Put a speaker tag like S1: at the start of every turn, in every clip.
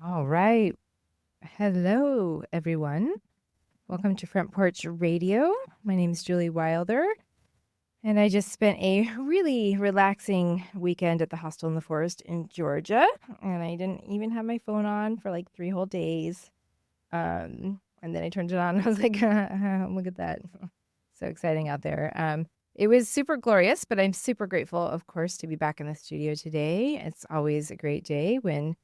S1: All right. Hello, everyone. Welcome to Front Porch Radio. My name is Julie Wilder, and I just spent a really relaxing weekend at the hostel in the forest in Georgia, and I didn't even have my phone on for like 3 whole days. And then I turned it on, and I was like, look at that. So exciting out there. It was super glorious, but I'm super grateful, of course, to be back in the studio today. It's always a great day when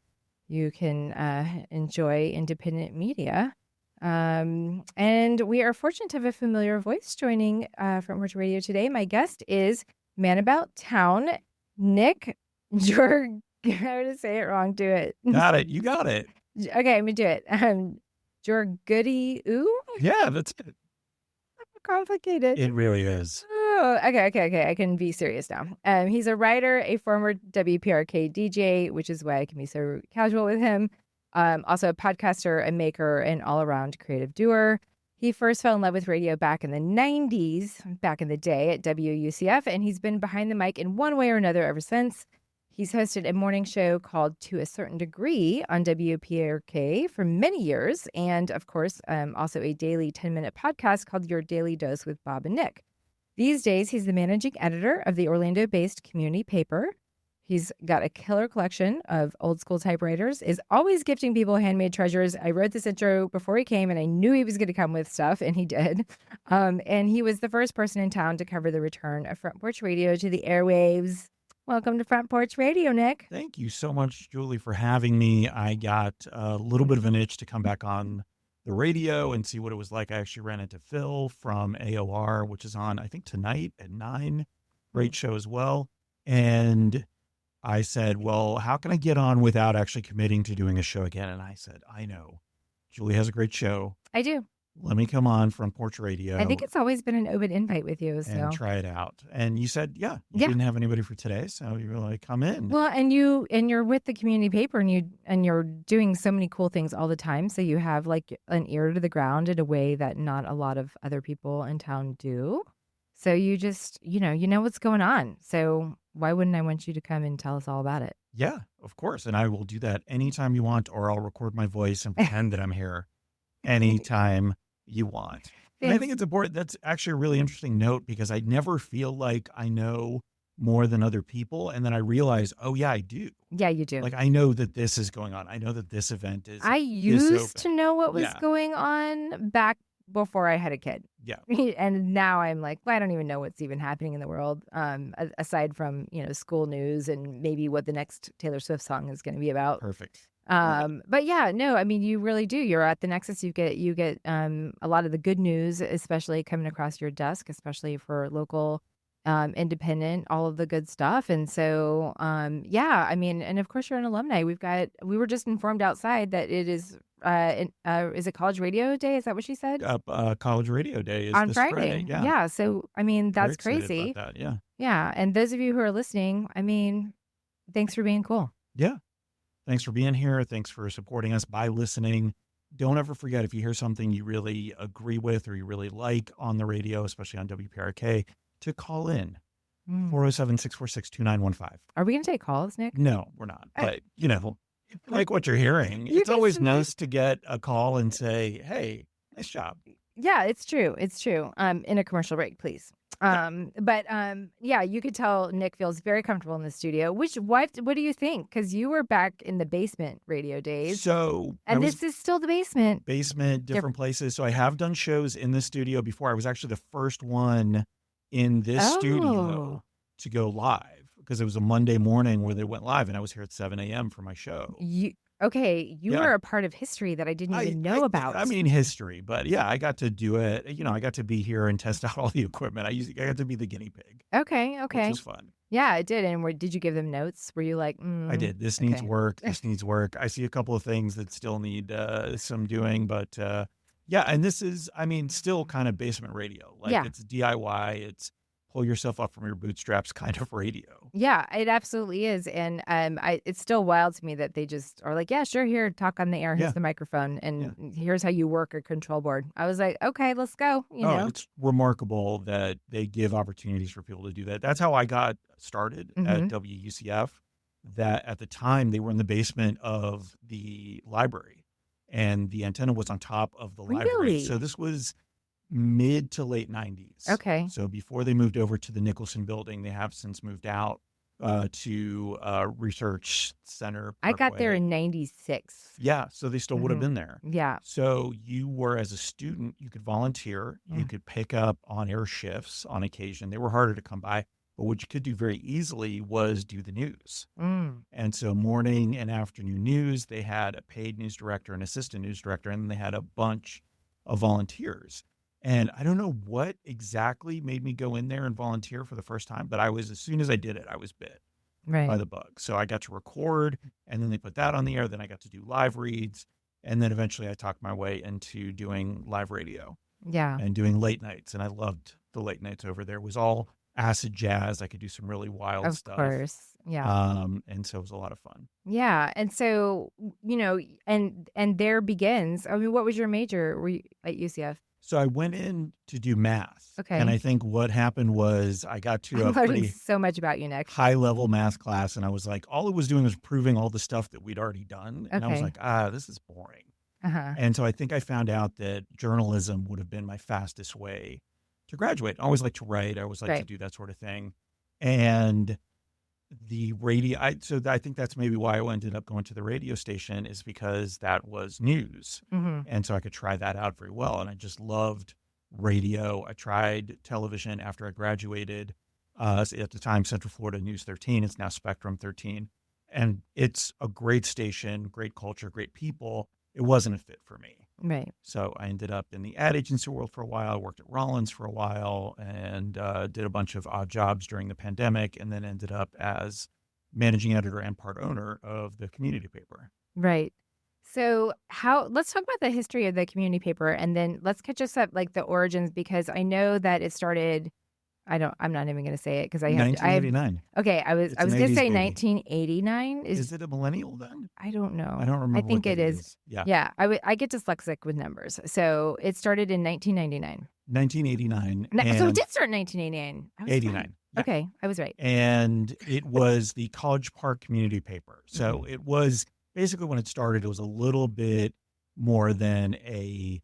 S1: you can enjoy independent media. And we are fortunate to have a familiar voice joining Front Porch Radio today. My guest is Man About Town, Nick Georgoudiou. I'm going to say it wrong. Do it.
S2: Got it. You got it.
S1: Okay, I'm going to do it. Georgoudiou?
S2: Yeah, that's it.
S1: Complicated.
S2: It really is.
S1: Oh, okay. I can be serious now. He's a writer, a former WPRK DJ, which is why I can be so casual with him. Also a podcaster, a maker, and all-around creative doer. He first fell in love with radio back in the 90s, back in the day at WUCF, and he's been behind the mic in one way or another ever since. He's hosted a morning show called To a Certain Degree on WPRK for many years, and of course, also a daily 10-minute podcast called Your Daily Dose with Bob and Nick. These days, he's the managing editor of the Orlando-based community paper. He's got a killer collection of old school typewriters, is always gifting people handmade treasures. I wrote this intro before he came, and I knew he was going to come with stuff, and he did. And he was the first person in town to cover the return of Front Porch Radio to the airwaves. Welcome to Front Porch Radio, Nick.
S2: Thank you so much, Julie, for having me. I got a little bit of an itch to come back on the radio and see what it was like. I actually ran into Phil from AOR, which is on, I think, tonight at 9. Great show as well. And I said, well, how can I get on without actually committing to doing a show again? And I said, I know. Julie has a great show.
S1: I do.
S2: Let me come on Front Porch Radio.
S1: I think it's always been an open invite with you. So.
S2: And try it out. And you said, you didn't have anybody for today. So you were like, come in.
S1: Well, and you're with the community paper and you're doing so many cool things all the time. So you have like an ear to the ground in a way that not a lot of other people in town do. So you just, you know what's going on. So why wouldn't I want you to come and tell us all about it?
S2: Yeah, of course. And I will do that anytime you want, or I'll record my voice and pretend that I'm here anytime you want. And I think it's important. That's actually a really interesting note because I never feel like I know more than other people. And then I realize, oh yeah, I do.
S1: Yeah, you do.
S2: Like I know that this is going on. I know that this event is.
S1: I used to know what was going on back before I had a kid.
S2: Yeah.
S1: And now I'm like, well, I don't even know what's even happening in the world, aside from, school news and maybe what the next Taylor Swift song is going to be about.
S2: Perfect.
S1: But yeah, no, I mean, you really do. You're at the nexus. You get a lot of the good news, especially coming across your desk, especially for local, independent, all of the good stuff. And so, I mean, and of course you're an alumni. We were just informed outside that it is, is it College Radio Day? Is that what she said?
S2: College Radio Day is
S1: on
S2: this
S1: Friday.
S2: Yeah.
S1: Yeah. So, I mean, that's
S2: Very excited
S1: crazy.
S2: about that, yeah.
S1: Yeah. And those of you who are listening, I mean, thanks for being cool.
S2: Yeah. Thanks for being here. Thanks for supporting us by listening. Don't ever forget, if you hear something you really agree with or you really like on the radio, especially on WPRK, to call in 407-646-2915.
S1: Are we going to take calls, Nick?
S2: No, we're not. But, like what you're hearing, it's always nice to get a call and say, hey, nice job.
S1: Yeah, it's true. It's true. In a commercial break, please. But you could tell Nick feels very comfortable in the studio. What do you think? Because you were back in the basement radio days.
S2: So,
S1: this is still the basement.
S2: Different places. So I have done shows in the studio before. I was actually the first one in this studio to go live because it was a Monday morning where they went live, and I was here at 7 a.m. for my show.
S1: You were a part of history that I didn't even know about.
S2: I mean, history, but yeah, I got to do it. I got to be here and test out all the equipment. I got to be the guinea pig.
S1: Okay.
S2: Which was fun.
S1: Yeah, it did. And did you give them notes? Were you like,
S2: I did. This needs work. This needs work. I see a couple of things that still need some doing, but and this is, still kind of basement radio. Like it's DIY. It's pull yourself up from your bootstraps kind of radio.
S1: Yeah, it absolutely is. And it's still wild to me that they just are like, yeah, sure, here, talk on the air. Here's the microphone. And here's how you work a control board. I was like, okay, let's go.
S2: It's remarkable that they give opportunities for people to do that. That's how I got started at WUCF. that at the time they were in the basement of the library, and the antenna was on top of the library. So
S1: Really?
S2: this was mid to late 90s.
S1: Okay.
S2: So before they moved over to the Nicholson building, they have since moved out to Research Center
S1: I got there
S2: Parkway.
S1: in 96.
S2: Yeah, so they still would have
S1: Mhm.
S2: been there.
S1: Yeah.
S2: So you were, as a student, you could volunteer, you
S1: Mm.
S2: could pick up on-air shifts on occasion. They were harder to come by, but what you could do very easily was do the news.
S1: Mm.
S2: And so morning and afternoon news, they had a paid news director, an assistant news director, and then they had a bunch of volunteers. And I don't know what exactly made me go in there and volunteer for the first time, but as soon as I did it, I was bit by
S1: Right.
S2: the bug. So I got to record, and then they put that on the air. Then I got to do live reads. And then eventually I talked my way into doing live radio
S1: Yeah.
S2: and doing late nights. And I loved the late nights over there. It was all acid jazz. I could do some really wild
S1: Of
S2: stuff.
S1: course. Yeah.
S2: And so it was a lot of fun.
S1: Yeah. And so, and there begins. I mean, what was your major at UCF?
S2: So I went in to do math.
S1: Okay.
S2: And I think what happened was I got to a
S1: I'm learning
S2: pretty
S1: so much about you, Nick.
S2: high level math class. And I was like, all it was doing was proving all the stuff that we'd already done. And I was
S1: Okay.
S2: like, this is boring.
S1: Uh-huh.
S2: And so I think I found out that journalism would have been my fastest way to graduate. I always like to write. I always like to
S1: Right.
S2: do that sort of thing. And the radio, so I think that's maybe why I ended up going to the radio station, is because that was news.
S1: Mm-hmm.
S2: And so I could try that out very well. And I just loved radio. I tried television after I graduated. At the time, Central Florida News 13. It's now Spectrum 13. And it's a great station, great culture, great people. It wasn't a fit for me.
S1: Right.
S2: So I ended up in the ad agency world for a while, worked at Rollins for a while, and did a bunch of odd jobs during the pandemic, and then ended up as managing editor and part owner of the community paper.
S1: Right. So let's talk about the history of the community paper, and then let's catch us up, like the origins, because I know that it started, I'm not even going to say it because I have
S2: 1989.
S1: Okay, I was
S2: It's an
S1: going to
S2: 80s
S1: say
S2: baby.
S1: 1989
S2: Is it a millennial then?
S1: I don't know.
S2: I don't remember.
S1: I think
S2: what
S1: it
S2: date
S1: is.
S2: Yeah.
S1: Yeah, I get dyslexic with numbers. So it started in 1999.
S2: 1989.
S1: So it did start in 1989. I was
S2: 89.
S1: right.
S2: Yeah.
S1: Okay, I was right.
S2: And it was the College Park community paper. So
S1: Mhm.
S2: it was basically, when it started, it was a little bit more than a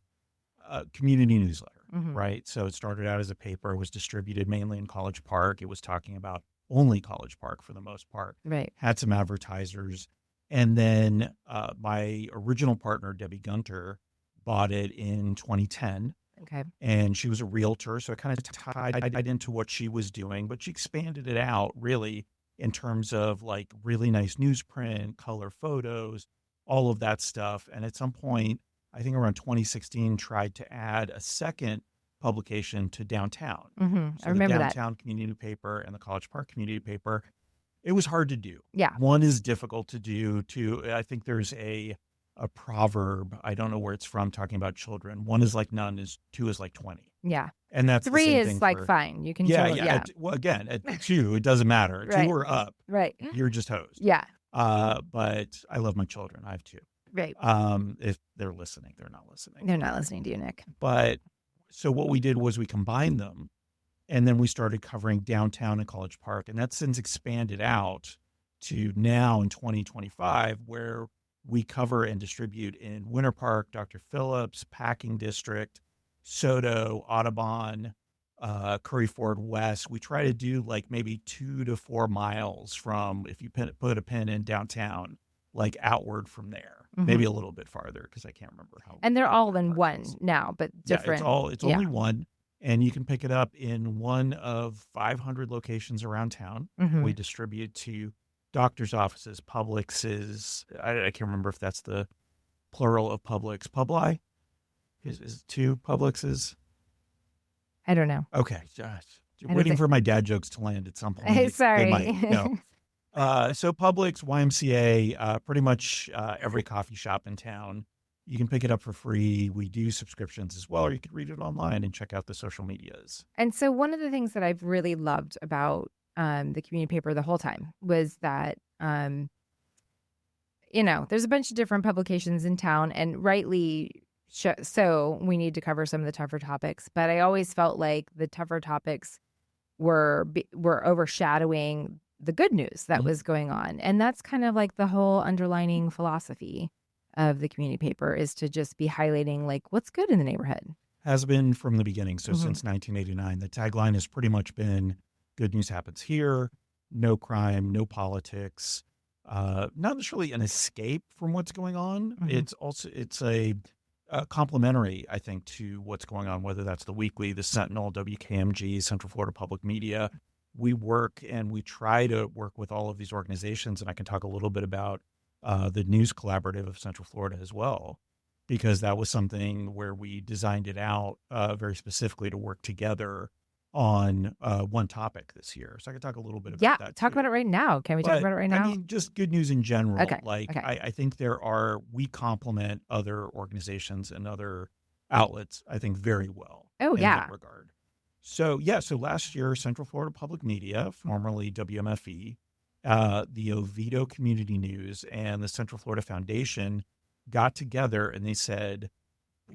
S2: community newsletter,
S1: Mhm.
S2: right? So it started out as a paper, was distributed mainly in College Park. It was talking about only College Park for the most part.
S1: Right.
S2: Had some advertisers. And then my original partner, Debbie Gunter, bought it in 2010.
S1: Okay.
S2: And she was a realtor, so it kind of tied into what she was doing, but she expanded it out really in terms of like really nice newsprint, color photos, all of that stuff. And at some point, I think around 2016, tried to add a second publication to Downtown.
S1: Mm-hmm.
S2: So
S1: I remember
S2: the
S1: that.
S2: Downtown community paper and the College Park community paper. It was hard to do.
S1: Yeah.
S2: One is difficult to do. Two, I think there's a proverb, I don't know where it's from, talking about children. One is like none, two is like 20.
S1: Yeah.
S2: And that's the
S1: 3
S2: same
S1: is
S2: thing
S1: like
S2: for,
S1: fine. You can
S2: yeah,
S1: chill.
S2: yeah.
S1: Yeah.
S2: Well, again, at 2, it doesn't matter.
S1: Right.
S2: 2 or up,
S1: Right.
S2: you're just hosed.
S1: Yeah.
S2: But I love my children. I have 2.
S1: Right.
S2: If they're listening, they're not listening.
S1: They're not listening to you, Nick.
S2: But so what we did was we combined them, and then we started covering Downtown and College Park, and that's since expanded out to now in 2025, where we cover and distribute in Winter Park, Dr. Phillips, Packing District, Soto, Audubon, Curry Ford West. We try to do like maybe 2 to 4 miles from, if you put a pin in Downtown, like outward from there, maybe a little bit farther, because I can't remember how.
S1: And they're all in
S2: Park
S1: one
S2: is.
S1: now, but different.
S2: Yeah, it's only one, and you can pick it up in one of 500 locations around town.
S1: Mhm.
S2: We distribute to doctors' offices, Publixes. I can't remember if that's the plural of Publix. Publi? Is it 2 Publixes?
S1: I don't know.
S2: Okay. Gosh.
S1: don't
S2: Waiting
S1: think-
S2: for my dad jokes to land at some point. They
S1: Sorry.
S2: might. No. So Publix, YMCA, pretty much every coffee shop in town. You can pick it up for free. We do subscriptions as well, or you could read it online and check out the social medias.
S1: And so one of the things that I've really loved about the community paper the whole time was that, there's a bunch of different publications in town, and rightly so we need to cover some of the tougher topics. But I always felt like the tougher topics were overshadowing the good news that was going on. And that's kind of like the whole underlining philosophy of the community paper, is to just be highlighting like what's good in the neighborhood.
S2: Has been from the beginning. So
S1: Mhm.
S2: since 1989, the tagline has pretty much been good news happens here, no crime, no politics, not necessarily an escape from what's going on.
S1: Mhm.
S2: It's a complementary, I think, to what's going on, whether that's the Weekly, the Sentinel, WKMG, Central Florida Public Media. We work and we try to work with all of these organizations, and I can talk a little bit about the News Collaborative of Central Florida as well, because that was something where we designed it out very specifically to work together on one topic this year. So I can talk a little bit
S1: Yeah,
S2: about that
S1: talk
S2: too.
S1: about it right now. Can we talk
S2: But
S1: about it right
S2: I
S1: now?
S2: mean, just good news in general.
S1: Okay.
S2: Like
S1: Okay.
S2: I think we complement other organizations and other outlets, I think, very well
S1: Oh,
S2: in that
S1: yeah.
S2: regard. So yeah, so last year, Central Florida Public Media, formerly WMFE, the Oviedo Community News, and the Central Florida Foundation got together and they said,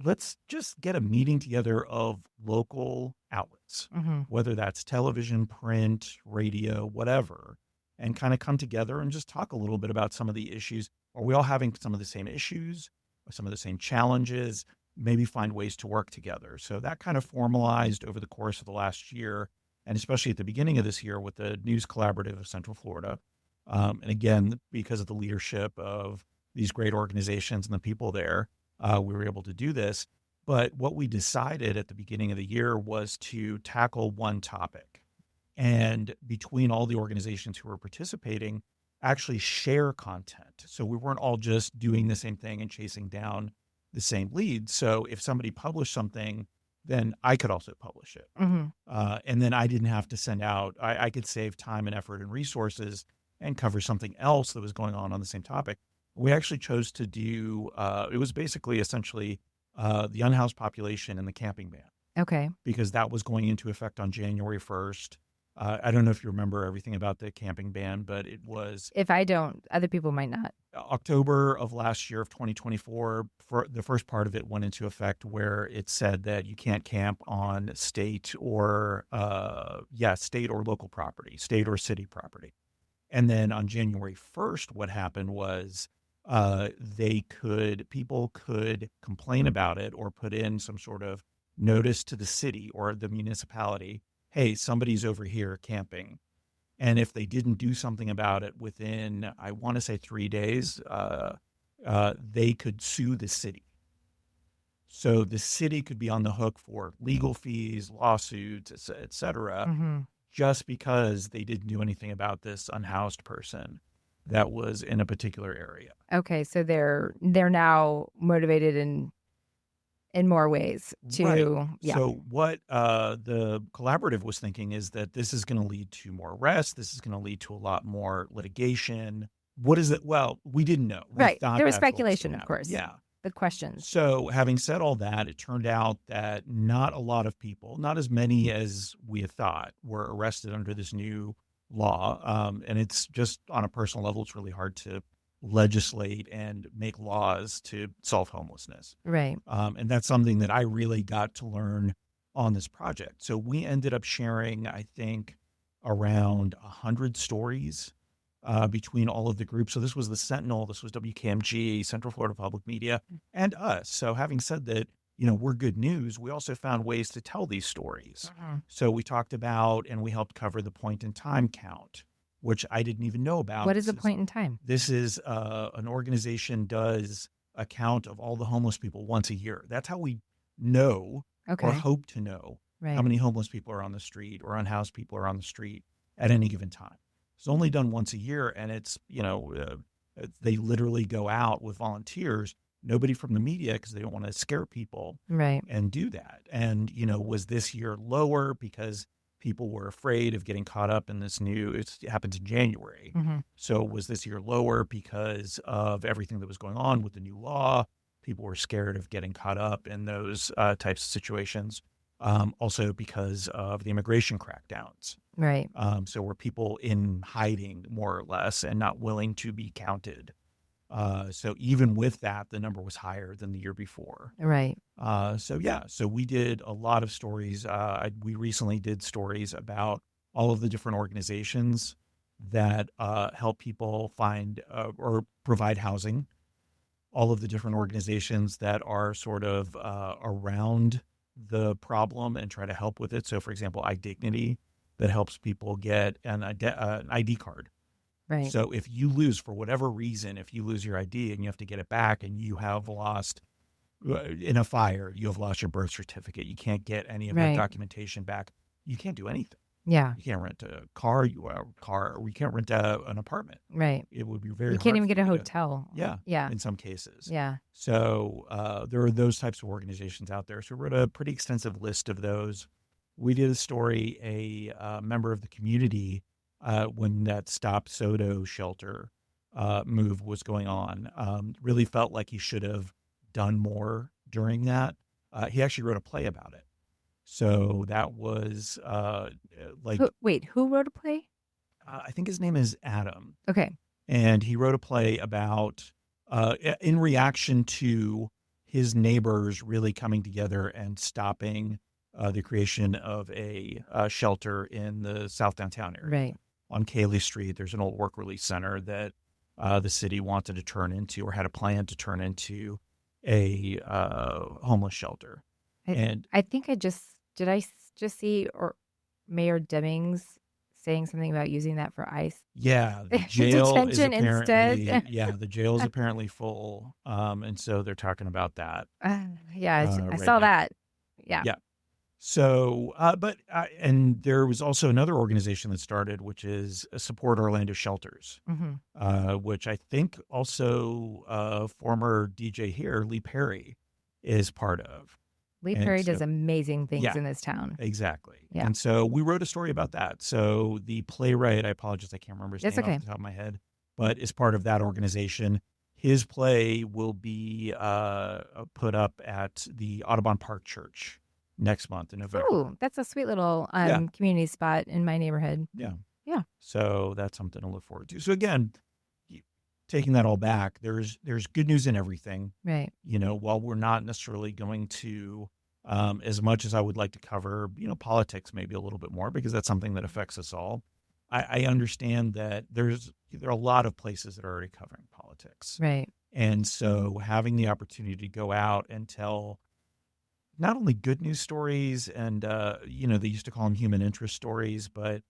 S2: let's just get a meeting together of local outlets,
S1: hmm
S2: whether that's television, print, radio, whatever, and kind of come together and just talk a little bit about some of the issues. Are we all having some of the same issues, or some of the same challenges? Maybe find ways to work together. So that kind of formalized over the course of the last year, and especially at the beginning of this year with the News Collaborative of Central Florida. And again, because of the leadership of these great organizations and the people there, we were able to do this. But what we decided at the beginning of the year was to tackle one topic, and between all the organizations who were participating, actually share content. So we weren't all just doing the same thing and chasing down the same leads. So if somebody published something, then I could also publish it.
S1: hmm
S2: And then I didn't have to send out, I could save time and effort and resources and cover something else that was going on the same topic. We actually chose to do, it was basically essentially the unhoused population and the camping ban,
S1: Okay.
S2: because that was going into effect on January 1st. I don't know if you remember everything about the camping ban, but it was
S1: If I don't, other people might not.
S2: October of last year of 2024. For the first part of it went into effect where it said that you can't camp on state or local property, state or city property. And then on January 1st, what happened was people could complain about it or put in some sort of notice to the city or the municipality, hey, somebody's over here camping. And if they didn't do something about it within, I want to say 3 days, they could sue the city. So the city could be on the hook for legal fees, lawsuits, et cetera,
S1: hmm
S2: just because they didn't do anything about this unhoused person that was in a particular area.
S1: Okay, so they're now motivated in more ways
S2: Right.
S1: to
S2: So what the collaborative was thinking is that this is going to lead to more arrests. This is going to lead to a lot more litigation. What is it? Well, we didn't know. We
S1: right.
S2: thought
S1: There was
S2: that's what was
S1: speculation,
S2: gonna
S1: of
S2: happen.
S1: course.
S2: Yeah.
S1: The questions.
S2: So having said all that, it turned out that not a lot of people, not as many as we had thought, were arrested under this new law. And it's just on a personal level, it's really hard to legislate and make laws to solve homelessness.
S1: Right.
S2: And that's something that I really got to learn on this project. So we ended up sharing, I think, around 100 stories between all of the groups. So this was the Sentinel, this was WKMG, Central Florida Public Media, and us. So having said that, we're good news, we also found ways to tell these stories. So we talked about and we helped cover the point in time count, which I didn't even know about.
S1: What is a point in time?
S2: This is an organization does a count of all the homeless people once a year. That's how we know
S1: Okay.
S2: or hope to know
S1: Right.
S2: how many homeless people are on the street or unhoused people are on the street at any given time. It's only done once a year, and it's, they literally go out with volunteers, nobody from the media, because they don't want to scare people,
S1: Right.
S2: and do that. And, was this year lower because people were afraid of getting caught up in this it happens in January.
S1: hmm
S2: So was this year lower because of everything that was going on with the new law? People were scared of getting caught up in those types of situations. Also because of the immigration crackdowns.
S1: Right.
S2: So were people in hiding more or less and not willing to be counted. So even with that, the number was higher than the year before.
S1: Right.
S2: So we did a lot of stories. We recently did stories about all of the different organizations that help people find or provide housing, all of the different organizations that are sort of around the problem and try to help with it. So, for example, iDignity, that helps people get an ID card.
S1: Right.
S2: So if you lose, for whatever reason, if you lose your ID and you have to get it back and you have lost in a fire, you have lost your birth certificate, you can't get any of that
S1: Right.
S2: documentation back, you can't do anything.
S1: Yeah.
S2: You can't rent a car, or you can't rent an apartment.
S1: Right.
S2: It would be very
S1: You
S2: hard
S1: can't even
S2: for
S1: get a
S2: you to,
S1: hotel.
S2: yeah,
S1: Yeah.
S2: in some cases.
S1: Yeah.
S2: So there are those types of organizations out there. So we wrote a pretty extensive list of those. We did a story, a member of the community, when that Stop Sodo shelter move was going on, really felt like he should have done more during that. He actually wrote a play about it. So that was like,
S1: Who wrote a play?
S2: I think his name is Adam.
S1: Okay.
S2: And he wrote a play about, in reaction to his neighbors really coming together and stopping the creation of a shelter in the South Downtown area.
S1: Right.
S2: On Cayley Street, there's an old work release center that the city wanted to turn into, or had a plan to turn into, a homeless shelter.
S1: I think I just see Mayor Demings saying something about using that for ICE.
S2: Yeah, the jail is
S1: Detention
S2: apparently
S1: instead.
S2: the jail is apparently full, and so they're talking about that.
S1: Yeah, I
S2: right
S1: saw
S2: now.
S1: that. Yeah.
S2: Yeah. So, and there was also another organization that started, which is Support Orlando Shelters, which I think also former DJ here, Lee Perry, is part of.
S1: Lee
S2: And
S1: Perry
S2: so-
S1: does amazing things
S2: Yeah.
S1: in this town.
S2: Exactly.
S1: Yeah.
S2: And so we wrote a story about that. So the playwright, I apologize, I can't remember his
S1: That's
S2: name
S1: okay.
S2: off the top of my head, but is part of that organization. His play will be put up at the Audubon Park Church next month in November.
S1: Ooh, that's a sweet little
S2: Yeah.
S1: community spot in my neighborhood.
S2: Yeah.
S1: Yeah.
S2: So that's something to look forward to. So again, taking that all back, there's good news in everything.
S1: Right.
S2: While we're not necessarily going to, as much as I would like to cover, politics maybe a little bit more, because that's something that affects us all. I understand that there are a lot of places that are already covering politics.
S1: Right.
S2: And so having the opportunity to go out and tell not only good news stories and, they used to call them human interest stories, but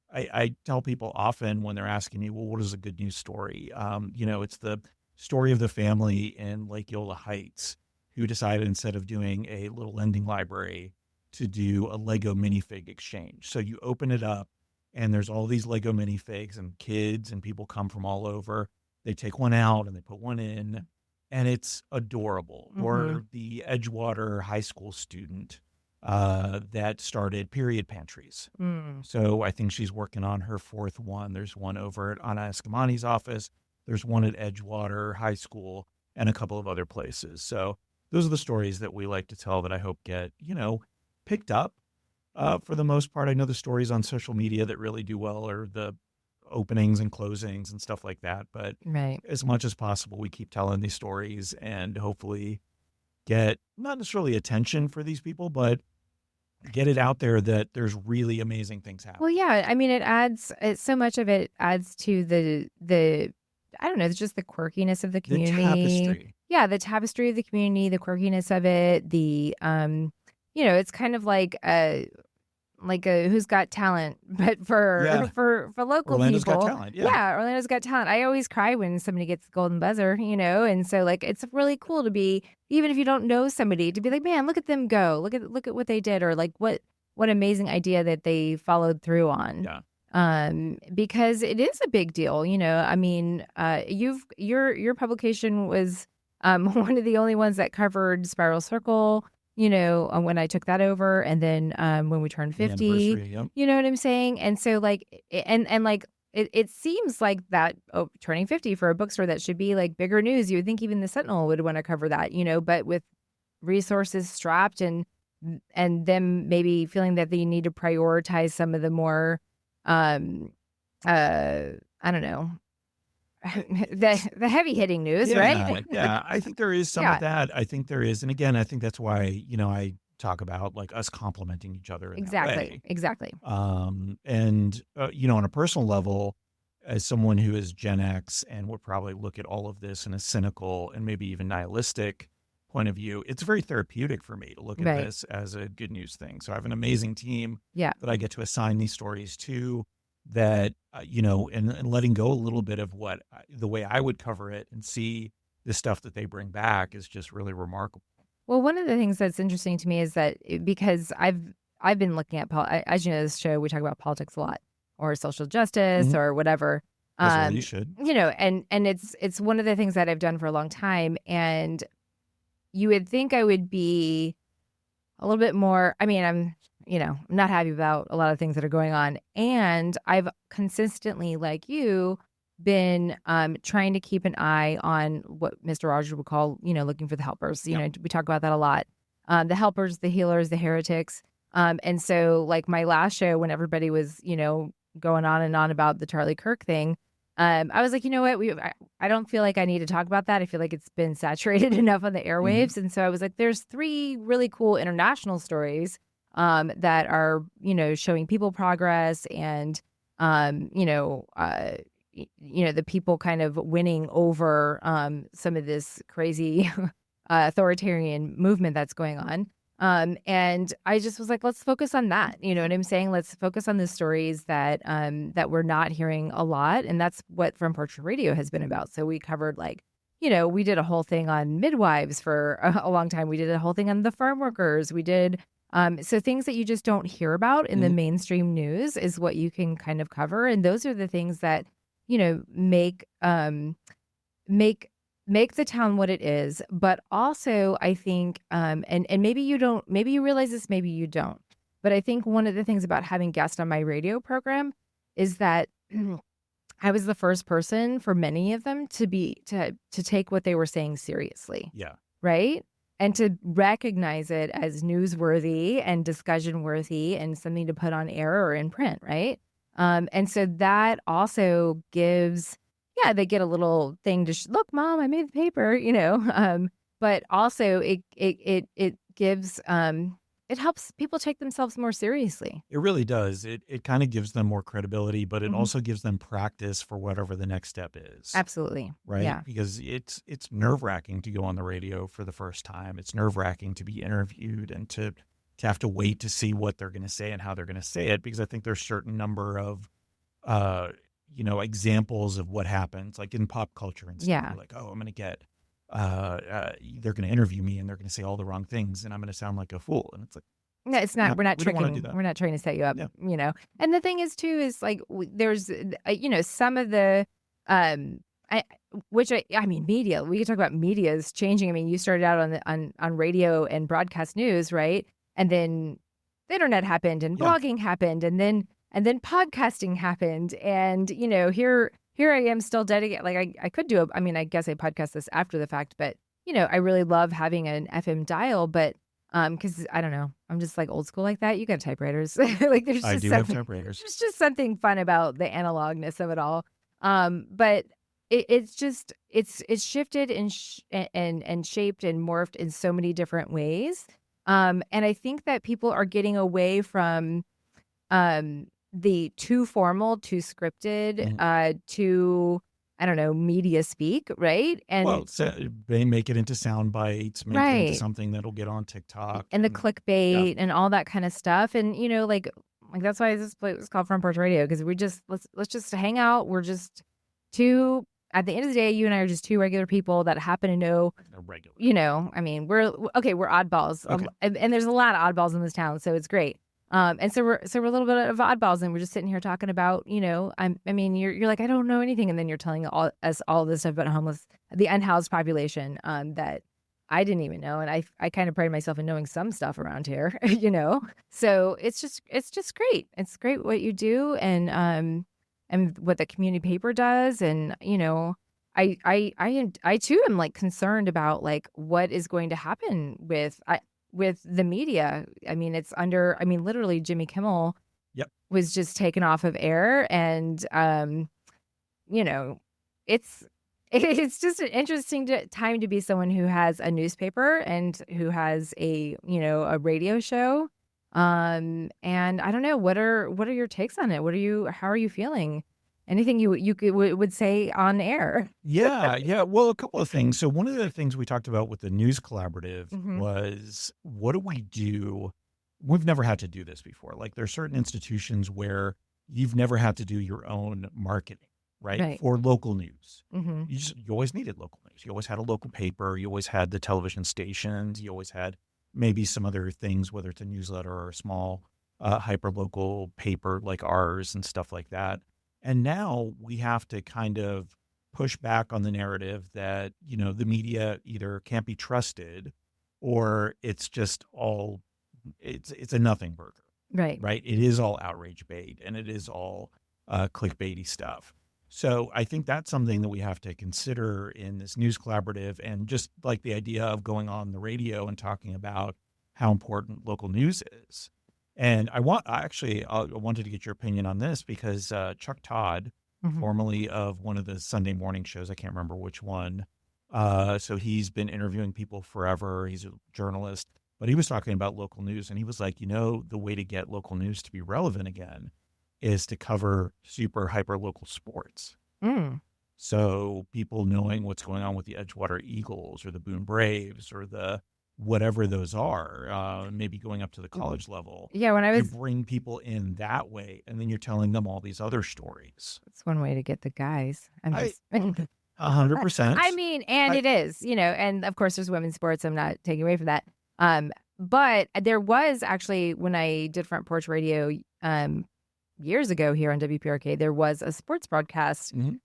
S2: I tell people often when they're asking me, well, what is a good news story? It's the story of the family in Lake Eola Heights who decided, instead of doing a little lending library, to do a Lego minifig exchange. So you open it up and there's all these Lego minifigs, and kids and people come from all over. They take one out and they put one in, and it's adorable. Or the Edgewater high school student that started period pantries. So I think she's working on her fourth one. There's one over at Anna Escamani's office. There's one at Edgewater High School and a couple of other places. So those are the stories that we like to tell that I hope get, picked up. For the most part, I know the stories on social media that really do well are the openings and closings and stuff like that. But
S1: Right.
S2: as much as possible, we keep telling these stories and hopefully get not necessarily attention for these people, but get it out there that there's really amazing things happening.
S1: Well, yeah. I mean, so much of it adds to the I don't know, it's just the quirkiness of the
S2: The
S1: community.
S2: tapestry.
S1: Yeah, the tapestry of the community, the quirkiness of it, it's kind of like a Who's Got Talent, but for local
S2: Orlando's
S1: people.
S2: Got Talent. Yeah.
S1: Orlando's Got Talent. I always cry when somebody gets the golden buzzer, and so it's really cool to be, even if you don't know somebody, to be like, man, look at them go, look at what they did, or what amazing idea that they followed through on.
S2: Yeah.
S1: Because it is a big deal, I mean, your publication was one of the only ones that covered Spiral Circle, when I took that over, and then when we turned 50,
S2: Anniversary, yep.
S1: you know what I'm saying? And so it seems like that turning 50 for a bookstore, that should be bigger news. You would think even the Sentinel would want to cover that, but with resources strapped and them maybe feeling that they need to prioritize some of the more I don't know, the heavy hitting news, right?
S2: Yeah, I think there is some of that. I think there is. And again, I think that's why, I talk about us complementing each other in that way.
S1: Exactly.
S2: And, on a personal level, as someone who is Gen X and would probably look at all of this in a cynical and maybe even nihilistic point of view, it's very therapeutic for me to look at
S1: Right.
S2: this as a good news thing. So I have an amazing team
S1: Yeah.
S2: that I get to assign these stories to, that, and letting go a little bit of the way I would cover it and see the stuff that they bring back is just really remarkable.
S1: Well, one of the things that's interesting to me is that because I've been looking at as you know, this show we talk about politics a lot, or social justice, or whatever.
S2: As well you should.
S1: And it's one of the things that I've done for a long time, and you would think I would be a little bit more. I mean, I'm not happy about a lot of things that are going on, and I've consistently, like you, been trying to keep an eye on what Mr. Rogers would call, looking for the helpers. We talk about that a lot. The helpers, the healers, the heretics. And so, like my last show, when everybody was, going on and on about the Charlie Kirk thing, I was like, you know what? I don't feel like I need to talk about that. I feel like it's been saturated enough on the airwaves. And so I was like, there's 3 really cool international stories that are, showing people progress and, the people kind of winning over some of this crazy authoritarian movement that's going on. And I just was like, let's focus on that. You know what I'm saying? Let's focus on the stories that we're not hearing a lot. And that's what Front Porch Radio has been about. So we covered we did a whole thing on midwives for a long time. We did a whole thing on the farm workers. We did so things that you just don't hear about in the mainstream news is what you can kind of cover. And those are the things that make the town what it is. But also, I think, and maybe you realize this, maybe you don't. But I think one of the things about having guests on my radio program is that I was the first person for many of them to take what they were saying seriously.
S2: Yeah.
S1: Right. And to recognize it as newsworthy and discussion worthy and something to put on air or in print. Right. And so that also gives, they get a little thing to look, Mom, I made the paper, but also it gives, it helps people take themselves more seriously.
S2: It really does. It kind of gives them more credibility, but it also gives them practice for whatever the next step is.
S1: Absolutely.
S2: Right.
S1: Yeah.
S2: Because it's nerve-wracking to go on the radio for the first time. It's nerve-wracking to be interviewed and to have to wait to see what they're going to say and how they're going to say it, because I think there's a certain number of, examples of what happens, like in pop culture and stuff.
S1: Yeah.
S2: Like, oh, I'm going to get, they're going to interview me and they're going to say all the wrong things and I'm going to sound like a fool. And it's like,
S1: no, it's not. We're not tricking.
S2: We're
S1: not trying to set you up,
S2: Yeah.
S1: And the thing is too, is like, there's, some of the, media, we could talk about media is changing. I mean, you started out on radio and broadcast news, right? And then the internet happened and blogging happened and then podcasting happened. And, here I am still dedicated. Like I could do I guess I podcast this after the fact, but, I really love having an FM dial, but, cause I don't know, I'm just like old school like that. You got typewriters. Like there's just
S2: I do have typewriters.
S1: There's just something fun about the analogness of it all. But it's shifted and shaped and morphed in so many different ways. And I think that people are getting away from the too formal, too scripted, to, I don't know, media speak, right? And
S2: they make it into sound bites, make it into something that'll get on TikTok.
S1: And the clickbait and all that kind of stuff. And, like that's why this place was called Front Porch Radio, because we just, let's just hang out. We're just at the end of the day, you and I are just 2 regular people that happen to know, we're oddballs.
S2: Okay.
S1: And there's a lot of oddballs in this town, so it's great. And so we're a little bit of oddballs, and we're just sitting here talking about, you're like, I don't know anything. And then you're telling us all this stuff about the unhoused population, that I didn't even know. And I kind of pride myself in knowing some stuff around here, so it's just great. It's great what you do. And what the community paper does. And, I too am like concerned about like what is going to happen with the media. I mean, literally Jimmy Kimmel was just taken off of air, and, it's just an interesting time to be someone who has a newspaper and who has a radio show. And I don't know, what are your takes on it? How are you feeling? anything would say on air.
S2: Yeah. Well, a couple of things. So one of the things we talked about with the news collaborative
S1: Mhm.
S2: was, what do we do? We've never had to do this before. Like, there are certain institutions where you've never had to do your own marketing, right?
S1: Right.
S2: For local news.
S1: Hmm.
S2: You always needed local news. You always had a local paper. You always had the television stations. You always had maybe some other things, whether it's a newsletter or a small hyper local paper like ours and stuff like that. And now we have to kind of push back on the narrative that, the media either can't be trusted, or it's just all, it's a nothing burger,
S1: Right.
S2: right? It is all outrage bait, and it is all clickbaity stuff. So I think that's something that we have to consider in this news collaborative, and just like the idea of going on the radio and talking about how important local news is. And I wanted to get your opinion on this because Chuck Todd,
S1: Hmm.
S2: formerly of one of the Sunday morning shows, I can't remember which one. So he's been interviewing people forever. He's a journalist, but he was talking about local news, and he was like, the way to get local news to be relevant again is to cover super hyper local sports.
S1: Mm.
S2: So people knowing what's going on with the Edgewater Eagles or the Boone Braves or the whatever those are, maybe going up to the college level.
S1: Yeah, when I
S2: You
S1: was
S2: bring people in that way, and then you're telling them all these other stories.
S1: That's one way to get the guys. I'm
S2: I
S1: just
S2: 100%.
S1: I mean, and
S2: I-
S1: it is, and of course there's women's sports. I'm not taking away from that. But there was actually, when I did Front Porch Radio years ago here on WPRK, there was a sports broadcast
S2: Mhm.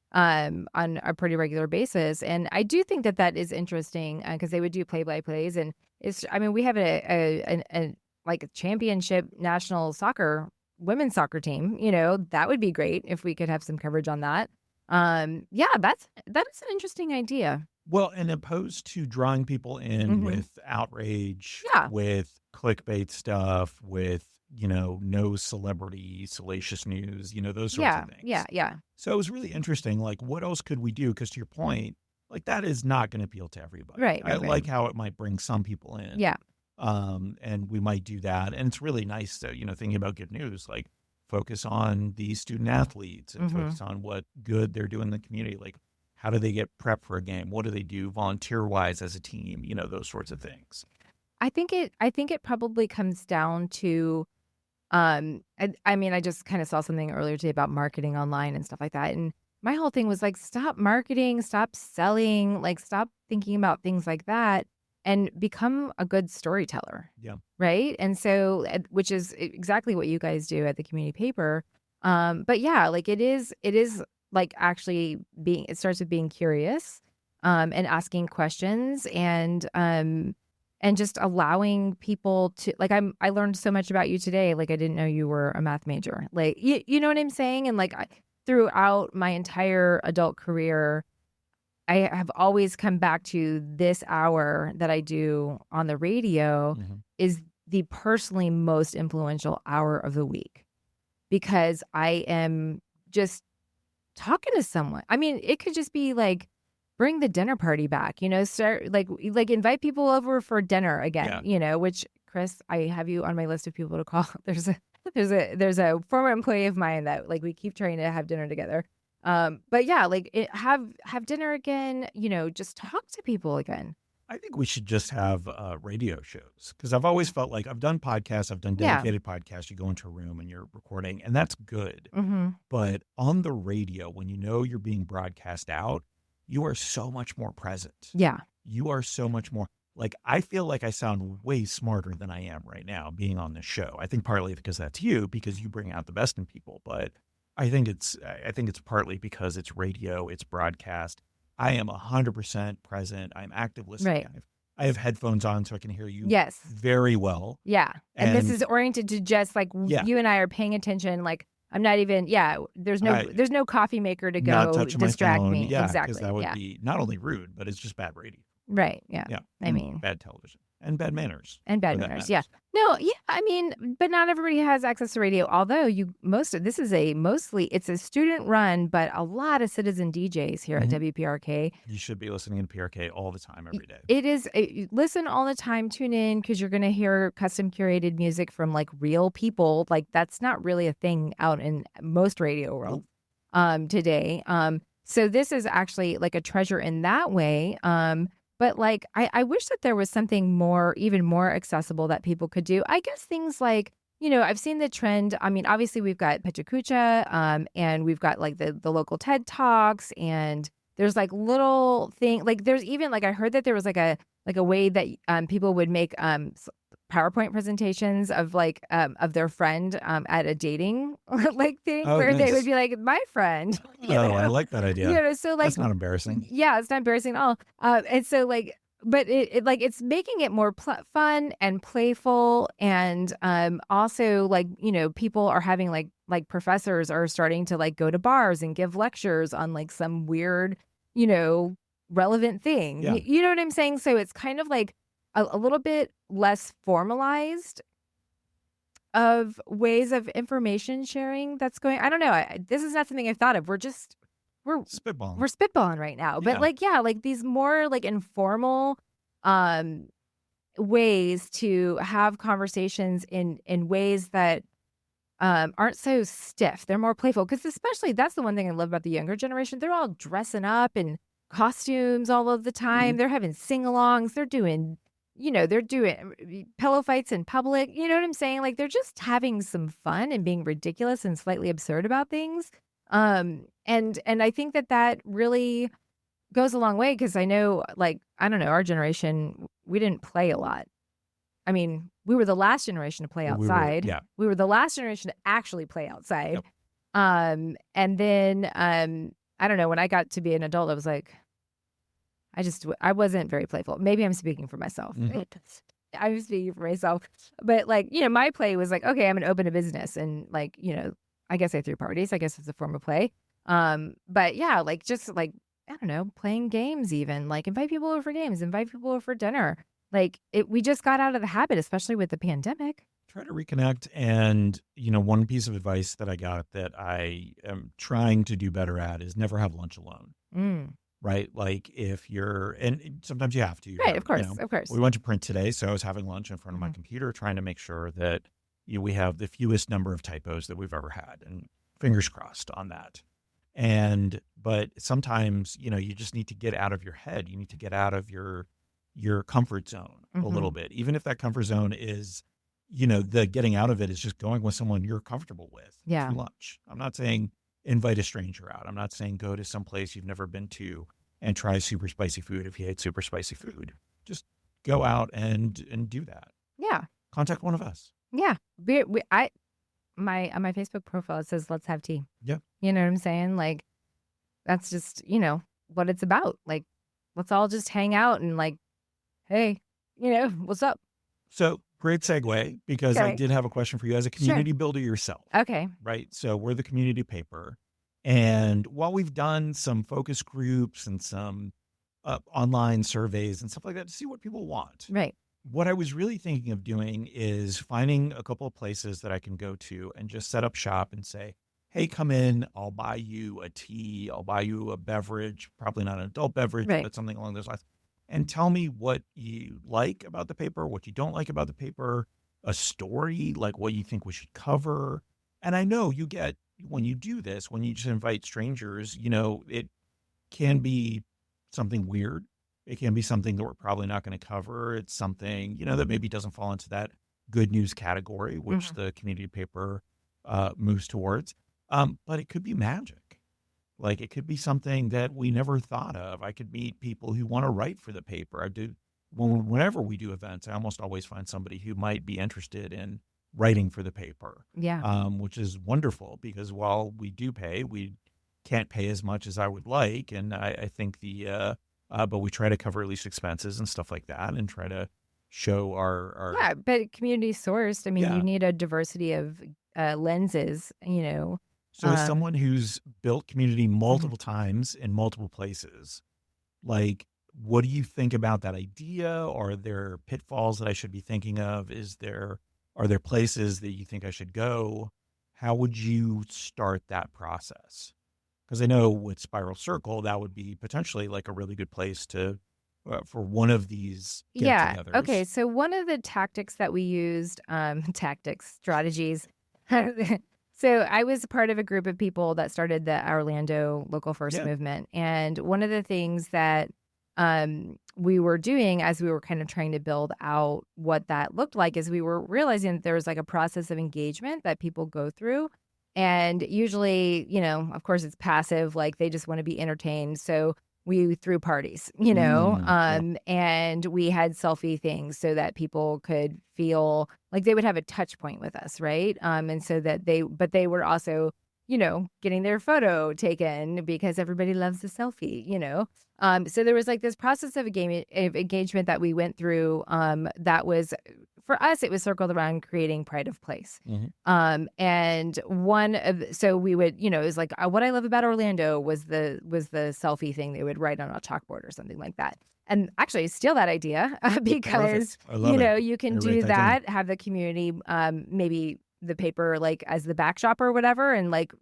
S1: on a pretty regular basis, and I do think that is interesting because they would do play-by-plays, and we have a like a championship national women's soccer team. That would be great if we could have some coverage on that. Yeah, that is an interesting idea.
S2: Well, and opposed to drawing people in
S1: Mhm.
S2: with outrage,
S1: Yeah.
S2: with clickbait stuff, with, no celebrity, salacious news, those sorts
S1: Yeah,
S2: of things.
S1: yeah.
S2: So it was really interesting. Like, what else could we do? Because to your point, like, that is not going to appeal to everybody.
S1: Right.
S2: I like how it might bring some people in.
S1: Yeah.
S2: And we might do that. And it's really nice to, thinking about good news, like, focus on the student athletes and
S1: Mhm.
S2: focus on what good they're doing in the community. Like, how do they get prep for a game? What do they do volunteer wise as a team? Those sorts of things.
S1: I think it probably comes down to I just kind of saw something earlier today about marketing online and stuff like that. And my whole thing was like, stop marketing, stop selling, like stop thinking about things like that and become a good storyteller.
S2: Yeah.
S1: Right. And so, which is exactly what you guys do at the community paper. But yeah, like it is like actually it starts with being curious, and asking questions and just allowing people to, like, I learned so much about you today. Like, I didn't know you were a math major. Like, you know what I'm saying? And like, throughout my entire adult career, I have always come back to this hour that I do on the radio is the personally most influential hour of the week, because I am just talking to someone. I mean, it could just be like, bring the dinner party back, start like invite people over for dinner again, which, Chris, I have you on my list of people to call. There's a former employee of mine that like we keep trying to have dinner together. But yeah, like have dinner again, just talk to people again.
S2: I think we should just have radio shows, because I've always felt like I've done podcasts, I've done
S1: Yeah.
S2: dedicated podcasts. You go into a room and you're recording, and that's good.
S1: Mm-hmm.
S2: But on the radio, when you're being broadcast out, you are so much more present.
S1: Yeah.
S2: You are so much more, like, I feel like I sound way smarter than I am right now being on this show. I think partly because that's you, because you bring out the best in people. But I think it's partly because it's radio, it's broadcast. I am 100% present. I'm active listening.
S1: Right.
S2: I have headphones on so I can hear you
S1: Yes.
S2: very well.
S1: Yeah. And this
S2: And-
S1: is oriented to just like
S2: Yeah.
S1: you and I are paying attention. Like I'm not even, there's no coffee maker to
S2: Not
S1: go
S2: touching my
S1: distract
S2: phone.
S1: me.
S2: Yeah,
S1: Exactly.
S2: because that would be not only rude, but it's just bad radio.
S1: Right. Yeah.
S2: Yeah.
S1: I
S2: and
S1: mean,
S2: bad television and bad manners.
S1: and bad
S2: for that
S1: manners.
S2: matters.
S1: Yeah. No, yeah. I mean, but not everybody has access to radio. Although this is it's a student run, but a lot of citizen DJs here at WPRK.
S2: You should be listening to PRK all the time, every day.
S1: It is listen all the time, tune in, because you're going to hear custom curated music from like real people. Like that's not really a thing out in most radio world. today. So this is actually like a treasure in that way. But like, I wish that there was something more, even more accessible that people could do. I guess things like, I've seen the trend. I mean, obviously we've got Pachacucha, and we've got like the local TED Talks, and there's like little thing, like there's even like, I heard that there was like a way that people would make PowerPoint presentations of like of their friend at a dating like thing,
S2: Oh,
S1: where they would
S2: nice.
S1: be like, my friend,
S2: Oh, I like that idea.
S1: so like,
S2: That's not embarrassing.
S1: yeah, it's not embarrassing at all. And so like, but it like, it's making it more fun and playful, and also like, people are having like professors are starting to like go to bars and give lectures on like some weird, relevant thing.
S2: Yeah.
S1: You know what I'm saying? So it's kind of like a little bit less formalized of ways of information sharing that's going. I don't know. This is not something I've thought of. We're
S2: Spitballing.
S1: spitballing right now. But
S2: Yeah.
S1: like, yeah, like these more like informal ways to have conversations in ways that aren't so stiff. They're more playful, because especially that's the one thing I love about the younger generation. They're all dressing up in costumes all of the time. They're having sing-alongs. They're doing pillow fights in public. You know what I'm saying? Like, they're just having some fun and being ridiculous and slightly absurd about things. And I think that really goes a long way, because I know, like, I don't know, our generation, we didn't play a lot. I mean, we were the last generation to play outside. We were the last generation to actually play outside.
S2: Yep.
S1: And then I don't know, when I got to be an adult, I was like, I wasn't very playful. Maybe I'm speaking for myself. I'm speaking for myself. But like, my play was like, okay, I'm going to open a business, and like, I guess I threw parties. I guess it's a form of play. But yeah, like, just like, I don't know, playing games, even like invite people over for games, invite people over for dinner. Like, we just got out of the habit, especially with the pandemic.
S2: Try to reconnect. And, one piece of advice that I got that I am trying to do better at is never have lunch alone. Right? Like, if you're, and sometimes you have to.
S1: Right, of course, of course.
S2: We went to print today, so I was having lunch in front of my computer, trying to make sure that we have the fewest number of typos that we've ever had, and fingers crossed on that. But sometimes, you just need to get out of your head. You need to get out of your comfort zone a little bit, even if that comfort zone is, the getting out of it is just going with someone you're comfortable with for lunch. I'm not saying invite a stranger out. I'm not saying go to some place you've never been to and try super spicy food if you hate super spicy food. Just go out and do that.
S1: Yeah.
S2: Contact one of us.
S1: Yeah. On my Facebook profile, it says, let's have tea.
S2: Yeah.
S1: You know what I'm saying? Like, that's just, what it's about. Like, let's all just hang out and like, hey, what's up?
S2: So great segue, because I did have a question for you as a community builder yourself.
S1: Okay.
S2: Right. So we're the community paper. And while we've done some focus groups and some online surveys and stuff like that to see what people want.
S1: Right.
S2: What I was really thinking of doing is finding a couple of places that I can go to and just set up shop and say, hey, come in, I'll buy you a tea, I'll buy you a beverage, probably not an adult beverage, but something along those lines. And tell me what you like about the paper, what you don't like about the paper, a story, like what you think we should cover. And I know you get, when you do this, when you just invite strangers, it can be something weird. It can be something that we're probably not going to cover. It's something, that maybe doesn't fall into that good news category, which the community paper moves towards. But it could be magic. Like, it could be something that we never thought of. I could meet people who want to write for the paper. Whenever we do events, I almost always find somebody who might be interested in writing for the paper.
S1: Yeah.
S2: Which is wonderful, because while we do pay, we can't pay as much as I would like. And I think but we try to cover at least expenses and stuff like that, and try to show our
S1: Yeah, but community sourced. I mean, you need a diversity of lenses,
S2: So as someone who's built community multiple times in multiple places, like, what do you think about that idea? Are there pitfalls that I should be thinking of? Are there places that you think I should go? How would you start that process? Because I know with Spiral Circle, that would be potentially like a really good place to for one of these get-togethers.
S1: Okay. So one of the tactics that we used, strategies. So I was part of a group of people that started the Orlando Local First
S2: Yeah.
S1: movement. And one of the things that we were doing as we were kind of trying to build out what that looked like is we were realizing that there was like a process of engagement that people go through. And usually, of course, it's passive, like they just want to be entertained. So we threw parties, and we had selfie things so that people could feel like they would have a touch point with us, right? And so that they were also, getting their photo taken because everybody loves a selfie. So there was like this process of engagement that we went through. That was, for us, it was circled around creating pride of place.
S2: Mm-hmm.
S1: And so we would, it was like what I love about Orlando was the selfie thing they would write on a chalkboard or something like that. And actually steal that idea because,
S2: I love it.
S1: you can
S2: I
S1: do
S2: write
S1: that,
S2: down.
S1: have the community, maybe the paper like as the backdrop or whatever, and like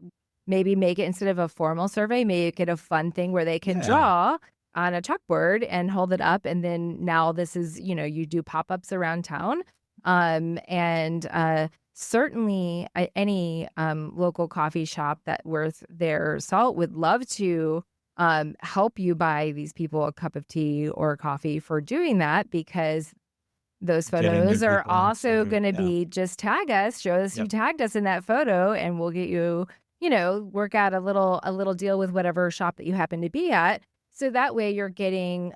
S1: maybe make it, instead of a formal survey, make it a fun thing where they can
S2: Yeah.
S1: draw on a chalkboard and hold it up. And then now this is, you do pop-ups around town. Certainly any local coffee shop that worth their salt would love to help you buy these people a cup of tea or coffee for doing that, because those
S2: Getting new
S1: photos are
S2: people
S1: also
S2: into-
S1: going to
S2: yeah.
S1: be, just tag us, show us you
S2: Yep.
S1: tagged us in that photo, and we'll get you, work out a little deal with whatever shop that you happen to be at. So that way you're getting,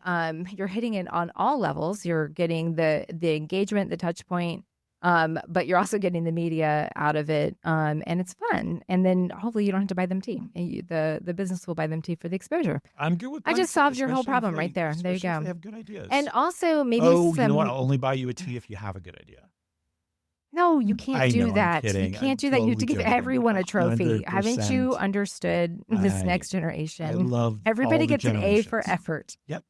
S1: you're hitting it on all levels. You're getting the engagement, the touch point, but you're also getting the media out of it, and it's fun. And then hopefully you don't have to buy them tea. And the business will buy them tea for the exposure.
S2: I'm good with
S1: I just
S2: that,
S1: solved your whole
S2: especially if
S1: problem right there. There you
S2: especially if
S1: go.
S2: they have good ideas.
S1: And also maybe
S2: you
S1: some.
S2: know what? I'll only buy you a tea if you have a good idea.
S1: No, you can't
S2: I
S1: do
S2: know, I'm
S1: that.
S2: kidding.
S1: You can't
S2: I'm
S1: do that. You have to
S2: totally
S1: give
S2: joking.
S1: everyone a trophy. Haven't you
S2: 100%.
S1: understood this
S2: I-
S1: next
S2: I
S1: generation?
S2: love
S1: Everybody
S2: all the
S1: gets an A for
S2: generations.
S1: effort.
S2: Yep.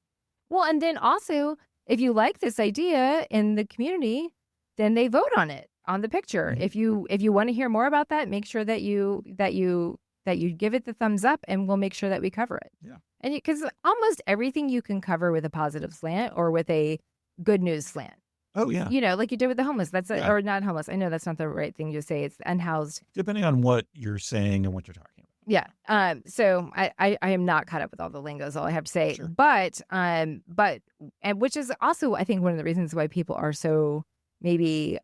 S1: Well, and then also, if you like this idea in the community, then they vote on it on the picture.
S2: Mhm.
S1: If you want to hear more about that, make sure that you give it the thumbs up, and we'll make sure that we cover it.
S2: Yeah.
S1: And because almost everything you can cover with a positive slant or with a good news slant.
S2: Oh, yeah.
S1: Like you did with the homeless.
S2: Yeah.
S1: Or not homeless. I know that's not the right thing to say. It's unhoused.
S2: Depending on what you're saying and what you're talking about.
S1: Yeah. So I am not caught up with all the lingos, all I have to say.
S2: Sure.
S1: But and which is also, I think, one of the reasons why people are so maybe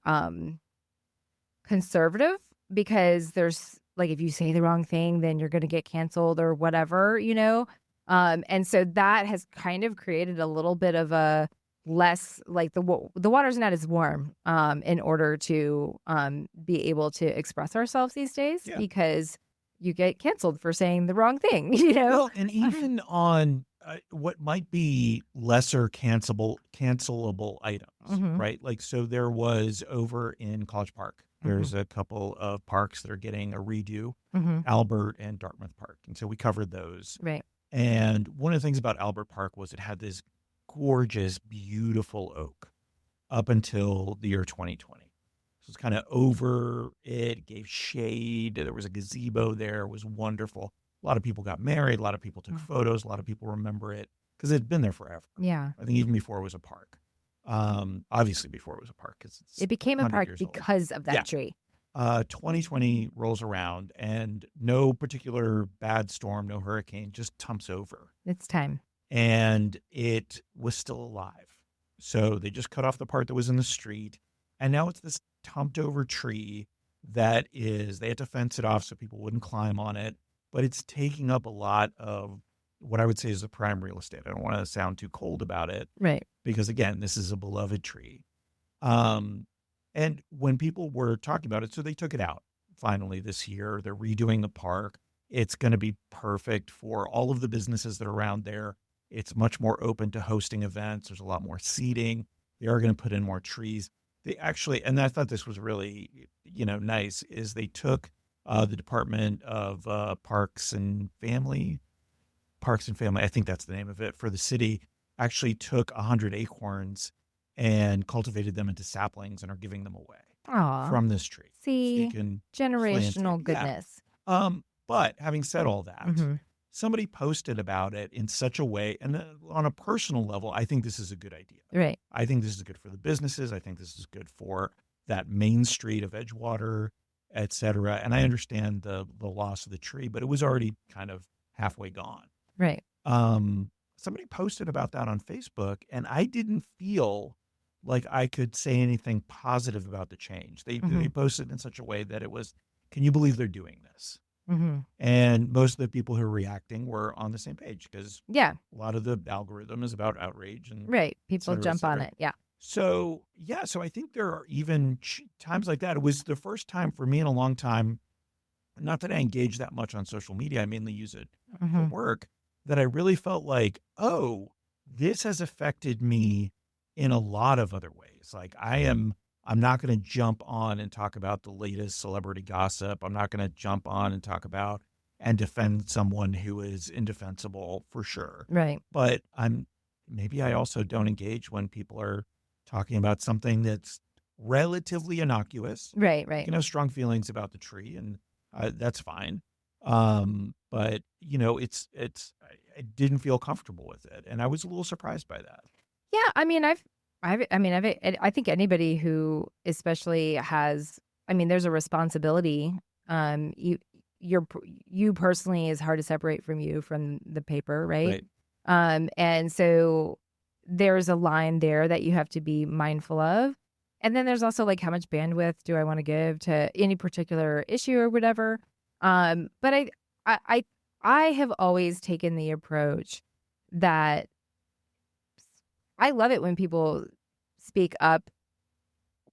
S1: conservative, because there's like, if you say the wrong thing, then you're going to get canceled or whatever, and so that has kind of created a little bit of a less, like, the water's not as warm in order to be able to express ourselves these days, because you get canceled for saying the wrong thing,
S2: Well, and even on what might be lesser cancelable items, right? Like, so there was over in College Park, there's a couple of parks that are getting a redo, Albert and Dartmouth Park. And so we covered those.
S1: Right.
S2: And one of the things about Albert Park was it had this gorgeous, beautiful oak up until the year 2020. So it's kind of over it, gave shade. There was a gazebo there. It was wonderful. A lot of people got married. A lot of people took photos. A lot of people remember it because it's been there forever.
S1: Yeah.
S2: I think even before it was a park. Obviously before it was a park.
S1: It became a park because of that tree.
S2: 2020 rolls around and no particular bad storm, no hurricane, just tumps over.
S1: It's time.
S2: And it was still alive. So they just cut off the part that was in the street. And now it's this tumped over tree that they had to fence it off so people wouldn't climb on it. But it's taking up a lot of what I would say is the prime real estate. I don't want to sound too cold about it.
S1: Right.
S2: Because again, this is a beloved tree. And when people were talking about it, so they took it out finally this year. They're redoing the park. It's going to be perfect for all of the businesses that are around there. It's much more open to hosting events. There's a lot more seating. They are going to put in more trees. They actually, and I thought this was really, nice, is they took the Department of Parks and Family, I think that's the name of it, for the city, actually took 100 acorns and cultivated them into saplings and are giving them away from this tree.
S1: See,
S2: so
S1: generational goodness.
S2: Yeah. But having said all that, somebody posted about it in such a way, and on a personal level, I think this is a good idea.
S1: Right.
S2: I think this is good for the businesses. I think this is good for that main street of Edgewater. et cetera. And I understand the loss of the tree, but it was already kind of halfway gone.
S1: Right.
S2: Somebody posted about that on Facebook, and I didn't feel like I could say anything positive about the change. They posted in such a way that it was, can you believe they're doing this? And most of the people who are reacting were on the same page because
S1: Yeah.
S2: a lot of the algorithm is about outrage and
S1: Right.
S2: et
S1: People
S2: cetera, et
S1: jump on
S2: cetera.
S1: it. Yeah.
S2: So, yeah, so I think there are even times like that. It was the first time for me in a long time, not that I engage that much on social media, I mainly use it for work, that I really felt like, oh, this has affected me in a lot of other ways. Like I'm not going to jump on and talk about the latest celebrity gossip. I'm not going to jump on and talk about and defend someone who is indefensible for sure.
S1: Right.
S2: But maybe I also don't engage when people are talking about something that's relatively innocuous.
S1: Right.
S2: You
S1: Right.
S2: can have strong feelings about the tree, and that's fine. But you know, I didn't feel comfortable with it, and I was a little surprised by that.
S1: Yeah. I mean, I think anybody who especially has, I mean, there's a responsibility. You personally is hard to separate from you from the paper, right? And so there's a line there that you have to be mindful of. And then there's also like, how much bandwidth do I want to give to any particular issue or whatever? But I have always taken the approach that I love it when people speak up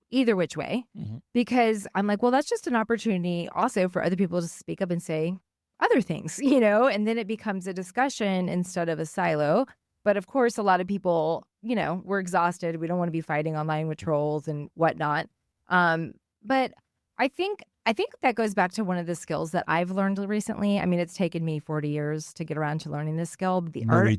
S1: either which way, because I'm like, well, that's just an opportunity also for other people to speak up and say other things, you know, and then it becomes a discussion instead of a silo. But of course, a lot of people, you know, we're exhausted. We don't want to be fighting online with trolls and whatnot. But I think that goes back to one of the skills that I've learned recently. I mean, it's taken me 40 years to get around to learning this skill. The art of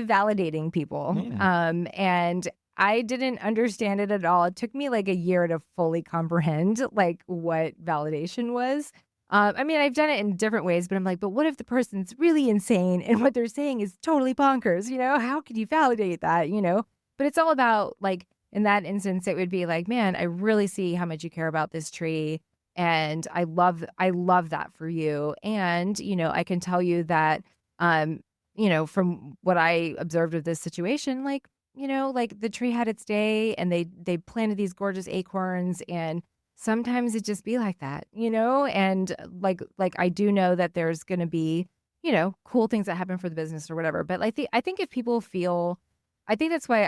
S1: validating people. And I didn't understand it at all. It took me like a year to fully comprehend like what validation was. I mean, I've done it in different ways, but I'm like, but what if the person's really insane and what they're saying is totally bonkers? You know, how could you validate that? You know, but it's all about like, in that instance, it would be like, man, I really see how much you care about this tree. And I love that for you. And, you know, I can tell you that, you know, from what I observed of this situation, like, you know, like the tree had its day and they planted these gorgeous acorns, and sometimes it just be like that, you know? And like I do know that there's going to be, you know, cool things that happen for the business or whatever. But I think if people feel, I think that's why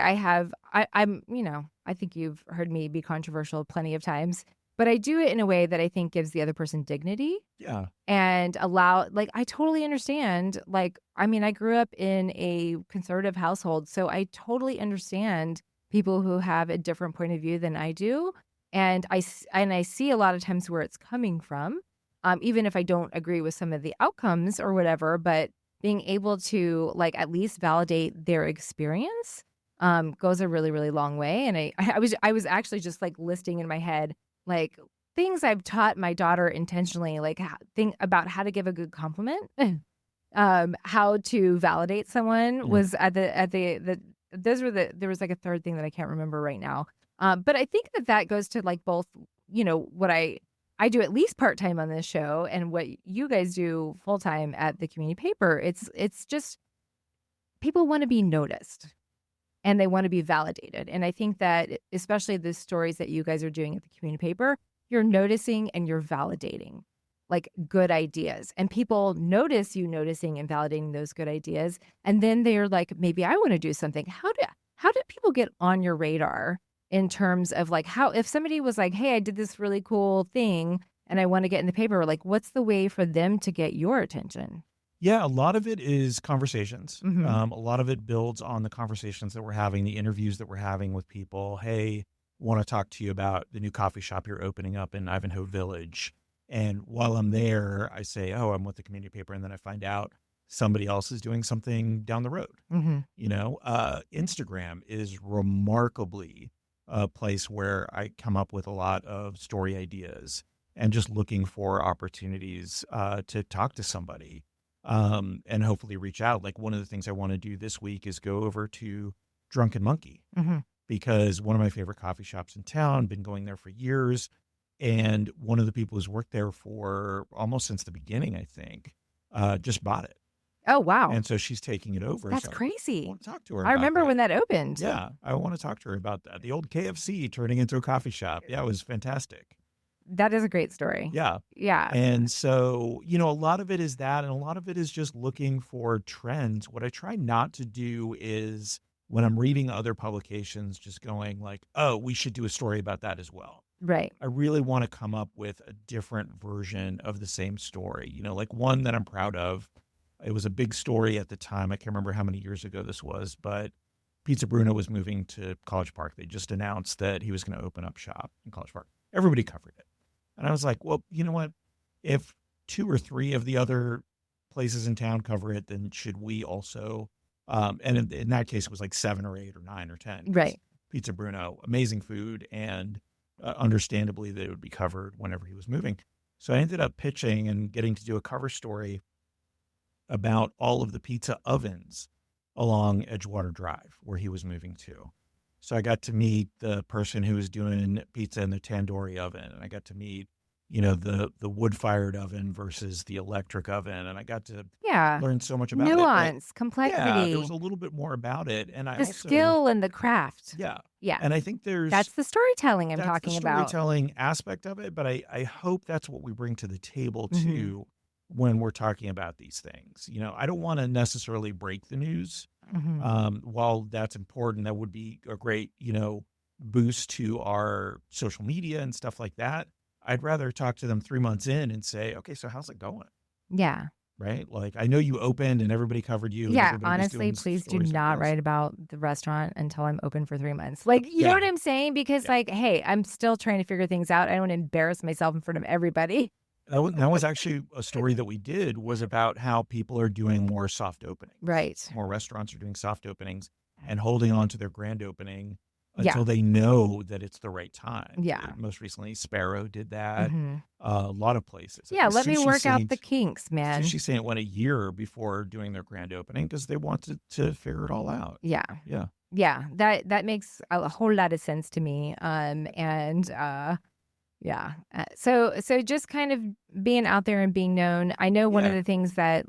S1: I'm, you know, I think you've heard me be controversial plenty of times, but I do it in a way that I think gives the other person dignity.
S2: Yeah.
S1: And allow, like, I totally understand. Like, I mean, I grew up in a conservative household, so I totally understand people who have a different point of view than I do. And I see a lot of times where it's coming from, even if I don't agree with some of the outcomes or whatever, but being able to like at least validate their experience goes a really, really long way. And I was actually just like listing in my head, like, things I've taught my daughter intentionally, like think about how to give a good compliment, how to validate someone was there was like a third thing that I can't remember right now. But I think that goes to like both, you know, what I do at least part-time on this show and what you guys do full-time at the community paper. It's just people want to be noticed and they want to be validated. And I think that especially the stories that you guys are doing at the community paper, you're noticing and you're validating like good ideas, and people notice you noticing and validating those good ideas. And then they're like, maybe I want to do something. How do people get on your radar in terms of like how, if somebody was like, hey, I did this really cool thing and I want to get in the paper, like what's the way for them to get your attention?
S2: Yeah, a lot of it is conversations. A lot of it builds on the conversations that we're having, the interviews that we're having with people. Hey, want to talk to you about the new coffee shop you're opening up in Ivanhoe Village. And while I'm there, I say, oh, I'm with the community paper. And then I find out somebody else is doing something down the road. You know, Instagram is remarkably a place where I come up with a lot of story ideas and just looking for opportunities to talk to somebody and hopefully reach out. Like one of the things I want to do this week is go over to Drunken Monkey because one of my favorite coffee shops in town, been going there for years. And one of the people who's worked there for almost since the beginning, I think, just bought it.
S1: Oh, wow.
S2: And so she's taking it over.
S1: That's
S2: So I
S1: crazy.
S2: want to talk to her
S1: I
S2: about
S1: remember
S2: that.
S1: when that opened.
S2: Yeah, I want to talk to her about that. The old KFC turning into a coffee shop. Yeah, it was fantastic.
S1: That is a great story.
S2: Yeah.
S1: Yeah.
S2: And so, a lot of it is that, and a lot of it is just looking for trends. What I try not to do is when I'm reading other publications, just going like, oh, we should do a story about that as well.
S1: Right.
S2: I really want to come up with a different version of the same story, like one that I'm proud of. It was a big story at the time. I can't remember how many years ago this was, but Pizza Bruno was moving to College Park. They just announced that he was going to open up shop in College Park. Everybody covered it. And I was like, well, you know what? If 2 or 3 of the other places in town cover it, then should we also? And in that case, it was like 7 or 8 or 9 or 10.
S1: Right.
S2: Pizza Bruno, amazing food, and understandably that it would be covered whenever he was moving. So I ended up pitching and getting to do a cover story about all of the pizza ovens along Edgewater Drive where he was moving to. So I got to meet the person who was doing pizza in the tandoori oven, and I got to meet, the wood-fired oven versus the electric oven, and I got to learn so much about
S1: nuance, complexity.
S2: Yeah, there was a little bit more about it, and
S1: the skill and the craft.
S2: Yeah.
S1: Yeah.
S2: And I think
S1: that's the storytelling I'm talking about.
S2: That's the storytelling aspect of it, but I hope that's what we bring to the table too when we're talking about these things. I don't want to necessarily break the news. While that's important, that would be a great, boost to our social media and stuff like that. I'd rather talk to them 3 months in and say, okay, so how's it going?
S1: Yeah.
S2: Right? Like, I know you opened and everybody covered you.
S1: Yeah, honestly, please do not write about the restaurant until I'm open for 3 months. Like, you know what I'm saying? Because hey, I'm still trying to figure things out. I don't want to embarrass myself in front of everybody.
S2: That was actually a story that we did, was about how people are doing more soft openings.
S1: Right.
S2: More restaurants are doing soft openings and holding on to their grand opening until they know that it's the right time.
S1: Yeah.
S2: Most recently, Sparrow did that. A lot of places.
S1: Yeah, let me work out the kinks, man.
S2: Sushi Saint went a year before doing their grand opening because they wanted to figure it all out.
S1: Yeah.
S2: Yeah.
S1: Yeah, that makes a whole lot of sense to me. Yeah. So just kind of being out there and being known. I know one of the things that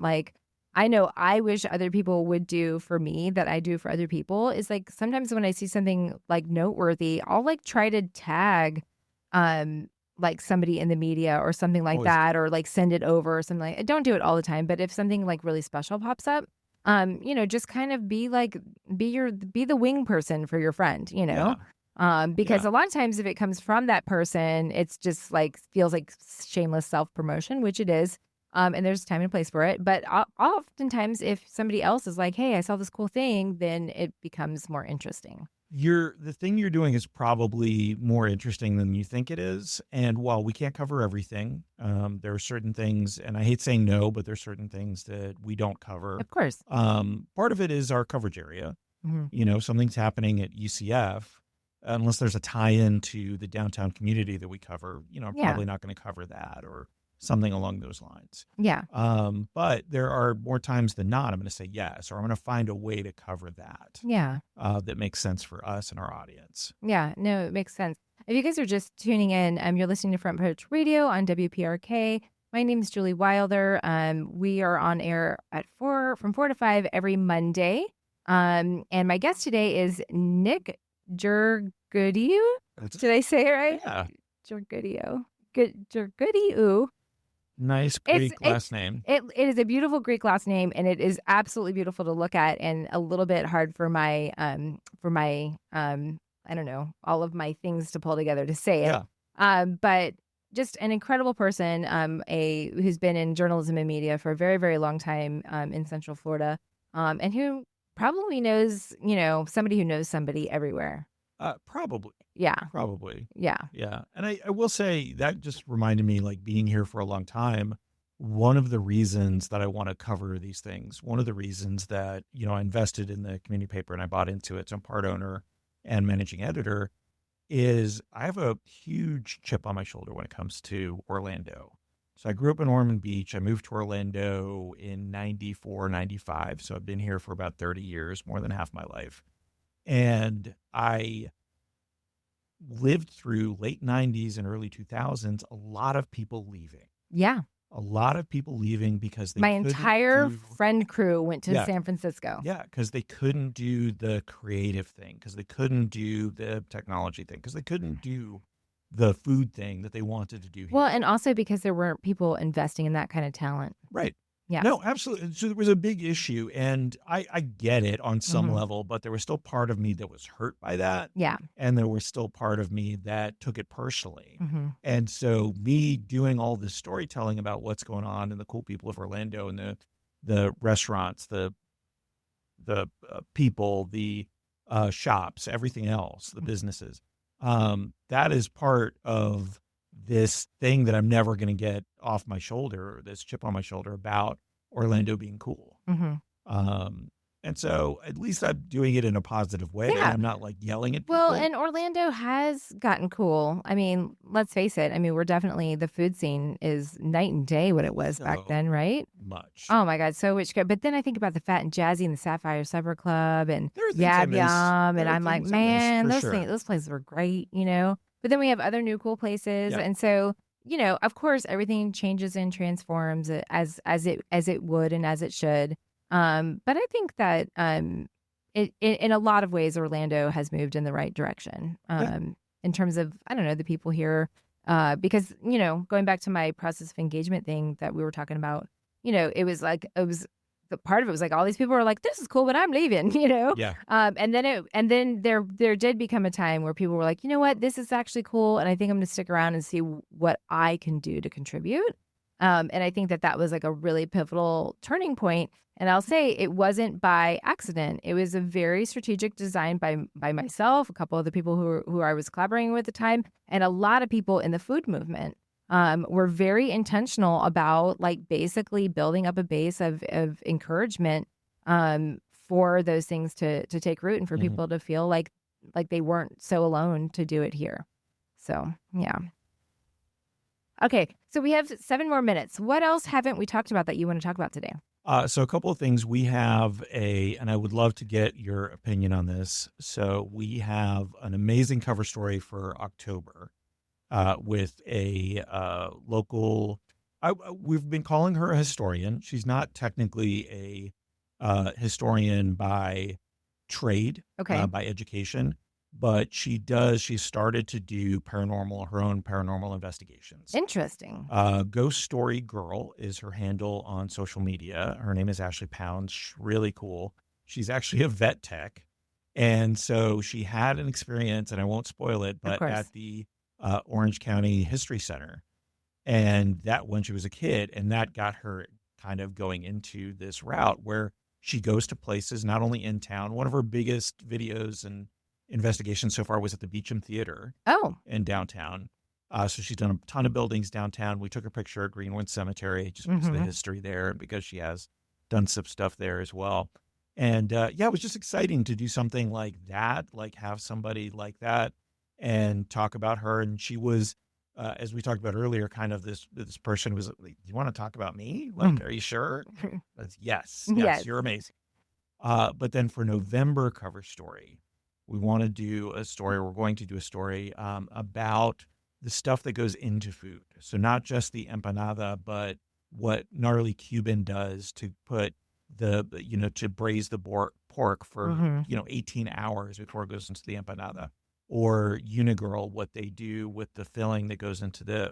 S1: I know I wish other people would do for me that I do for other people is sometimes when I see something noteworthy, I'll try to tag somebody in the media or something like that, or send it over or something I don't do it all the time, but if something really special pops up, just kind of be the wing person for your friend, because a lot of times if it comes from that person, it's just feels like shameless self-promotion, which it is. And there's time and place for it. But oftentimes if somebody else is like, hey, I saw this cool thing, then it becomes more interesting.
S2: The thing you're doing is probably more interesting than you think it is. And while we can't cover everything, there are certain things, and I hate saying no, but there's certain things that we don't cover.
S1: Of course.
S2: Part of it is our coverage area. Something's happening at UCF. Unless there's a tie-in to the downtown community that we cover, I'm probably not going to cover that or something along those lines.
S1: Yeah.
S2: But there are more times than not, I'm going to say yes, or I'm going to find a way to cover that.
S1: Yeah.
S2: That makes sense for us and our audience.
S1: Yeah. No, it makes sense. If you guys are just tuning in, you're listening to Front Porch Radio on WPRK. My name is Julie Wilder. We are on air from 4 to 5 every Monday. And my guest today is Nick Georgoudiou. Did I say it right?
S2: Yeah.
S1: Georgoudiou. Georgoudiou.
S2: Nice Greek last name.
S1: It is a beautiful Greek last name, and it is absolutely beautiful to look at, and a little bit hard for my I don't know, all of my things to pull together to say it. Yeah. But just an incredible person, who's been in journalism and media for a very, very long time in Central Florida, and who probably knows, somebody who knows somebody everywhere.
S2: Probably.
S1: Yeah.
S2: Probably.
S1: Yeah.
S2: Yeah. And I will say that just reminded me, being here for a long time, one of the reasons that I want to cover these things, one of the reasons that, I invested in the community paper and I bought into it, so I'm part owner and managing editor, is I have a huge chip on my shoulder when it comes to Orlando. So I grew up in Ormond Beach. I moved to Orlando in 94, 95. So I've been here for about 30 years, more than half my life. And I lived through late 90s and early 2000s, a lot of people leaving.
S1: Yeah.
S2: A lot of people leaving because they
S1: My
S2: couldn't
S1: entire
S2: do,
S1: friend crew went to
S2: yeah,
S1: San Francisco.
S2: yeah, because they couldn't do the creative thing, because they couldn't do the technology thing, because they couldn't do the food thing that they wanted to do here.
S1: Well, and also because there weren't people investing in that kind of talent.
S2: Right.
S1: Yeah.
S2: No, absolutely. So there was a big issue, and I get it on some
S1: Mhm.
S2: level, but there was still part of me that was hurt by that.
S1: Yeah.
S2: And there was still part of me that took it personally.
S1: hmm
S2: And so me doing all this storytelling about what's going on and the cool people of Orlando and the restaurants, the people, the shops, everything else, the businesses, that is part of this thing that I'm never going to get off my shoulder, or this chip on my shoulder about Orlando being cool.
S1: hmm
S2: Um, and so at least I'm doing it in a positive way.
S1: Yeah.
S2: I'm not like yelling at people.
S1: Well, and Orlando has gotten cool. I mean, let's face it. I mean, we're definitely, the food scene is night and day what it was back
S2: So
S1: then, right?
S2: much.
S1: Oh my God, so much good. But then I think about the Fat and Jazzy and the Sapphire Supper Club and
S2: There are things I
S1: Yab
S2: miss.
S1: Yum,
S2: There
S1: and
S2: are
S1: I'm like,
S2: things I miss,
S1: man,
S2: for
S1: those
S2: sure.
S1: things, those places were great, you know. But then we have other new cool places,
S2: Yeah.
S1: and so of course, everything changes and transforms as it would and as it should. But I think that in a lot of ways, Orlando has moved in the right direction.
S2: Yeah.
S1: In terms of, I don't know, the people here, because going back to my process of engagement thing that we were talking about, it was the part of it was like all these people were like, "This is cool, but I'm leaving,"
S2: Yeah.
S1: And then there did become a time where people were like, "You know what? This is actually cool, and I think I'm going to stick around and see what I can do to contribute." And I think that was like a really pivotal turning point. And I'll say it wasn't by accident. It was a very strategic design by myself, a couple of the people who I was collaborating with at the time, and a lot of people in the food movement. Were very intentional about like basically building up a base of encouragement for those things to take root and for
S2: Mhm.
S1: people to feel like they weren't so alone to do it here. So yeah. Okay, so we have 7 more minutes. What else haven't we talked about that you want to talk about today?
S2: So a couple of things. We have and I would love to get your opinion on this. So we have an amazing cover story for October with a local. We've been calling her a historian. She's not technically a historian by trade,
S1: Okay.
S2: by education, but she started to do her own paranormal investigations.
S1: Interesting.
S2: Ghost Story Girl is her handle on social media. Her name is Ashley Pound. She's really cool. She's actually a vet tech. And so she had an experience, and I won't spoil it, but
S1: course.
S2: at the Orange County History Center. And that when she was a kid, and that got her kind of going into this route where she goes to places not only in town. One of her biggest videos and investigations so far was at the Beecham Theater
S1: Oh,
S2: in downtown. So she's done a ton of buildings downtown. We took her picture at Greenwood Cemetery just because of the
S1: Mhm.
S2: history there and because she has done some stuff there as well. And yeah, it was just exciting to do something like that, like have somebody like that and talk about her. And she was, as we talked about earlier, kind of this person was like, "You want to talk about me? Like, are you sure?" Yes,
S1: Yes.
S2: you're amazing. But then for November cover story, we want to do a story. We're going to do a story about the stuff that goes into food. So not just the empanada, but what gnarly Cuban does to put to braise the pork for,
S1: Mhm.
S2: 18 hours before it goes into the empanada. Or Unigirl, what they do with the filling that goes into the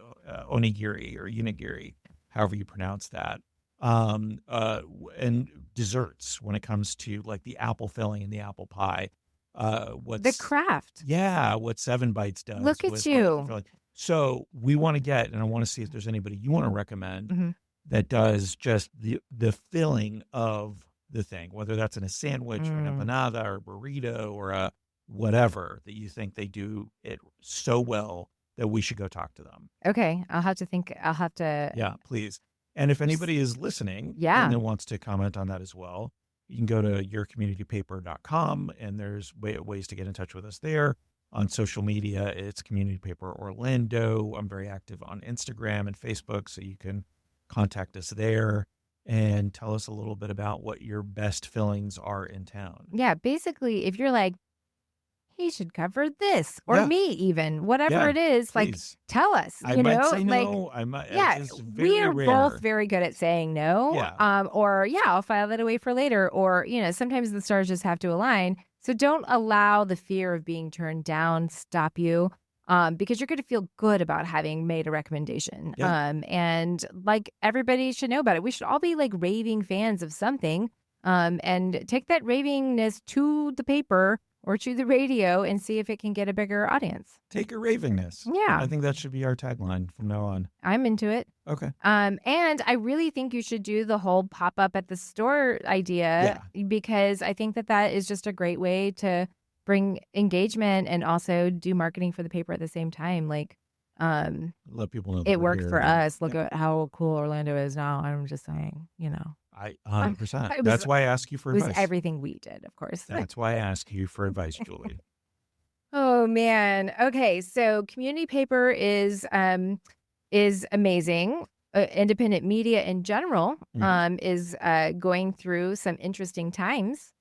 S2: onigiri or unigiri, however you pronounce that. And desserts when it comes to like the apple filling and the apple pie.
S1: The craft.
S2: What Seven Bites does.
S1: Look at
S2: with
S1: you.
S2: filling. So we want to get, and I want to see if there's anybody you want to recommend
S1: Mhm.
S2: that does just the filling of the thing, whether that's in a sandwich or an empanada or a burrito or a whatever, that you think they do it so well that we should go talk to them.
S1: Okay, I'll have to think. I'll have to.
S2: Yeah, please. And if anybody is listening
S1: Yeah.
S2: and wants to comment on that as well, you can go to yourcommunitypaper.com and there's ways to get in touch with us there. On social media, it's Community Paper Orlando. I'm very active on Instagram and Facebook, so you can contact us there and tell us a little bit about what your best fillings are in town.
S1: Yeah, basically, if you're like, he should cover this, or
S2: Yeah.
S1: me even, whatever
S2: Yeah,
S1: it is, like,
S2: please.
S1: tell us,
S2: I
S1: you
S2: might
S1: know,
S2: say
S1: like,
S2: no. I might.
S1: yeah,
S2: It's just
S1: we
S2: very
S1: are
S2: rare.
S1: both very good at saying no,
S2: Yeah.
S1: or yeah, I'll file that away for later, or, you know, sometimes the stars just have to align. So don't allow the fear of being turned down stop you. Because you're going to feel good about having made a recommendation.
S2: Yeah.
S1: And like everybody should know about it. We should all be like raving fans of something. And take that ravingness to the paper or to the radio and see if it can get a bigger audience.
S2: Take your ravingness.
S1: Yeah.
S2: I think that should be our tagline from now on.
S1: I'm into it.
S2: Okay.
S1: And I really think you should do the whole pop up at the store idea because I think that is just a great way to bring engagement and also do marketing for the paper at the same time. Like,
S2: let people know that
S1: it
S2: we're
S1: worked
S2: here.
S1: for us. Look at how cool Orlando is now. I'm just saying, you know.
S2: I 100%.
S1: It was-
S2: That's why I ask you for
S1: It was
S2: advice.
S1: everything we did, of course.
S2: That's why I ask you for advice, Julie.
S1: Oh man. Okay, so community paper is amazing. Independent media in general is going through some interesting times.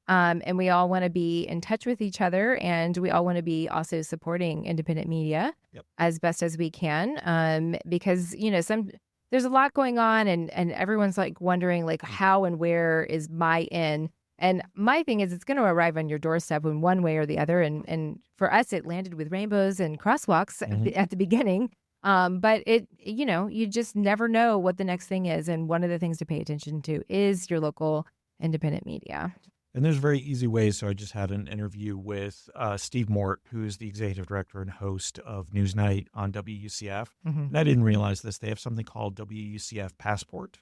S1: And we all want to be in touch with each other, and we all want to be also supporting independent media as best as we can. Because, you know, there's a lot going on, and everyone's like wondering like how and where is my in. And my thing is, it's going to arrive on your doorstep in one way or the other. And for us, it landed with rainbows and crosswalks at the beginning. But it, you know, you just never know what the next thing is. And one of the things to pay attention to is your local independent media.
S2: And there's very easy ways. So I just had an interview with Steve Mort, who's the executive director and host of Newsnight on WUCF. And I didn't realize this. They have something called WUCF Passport,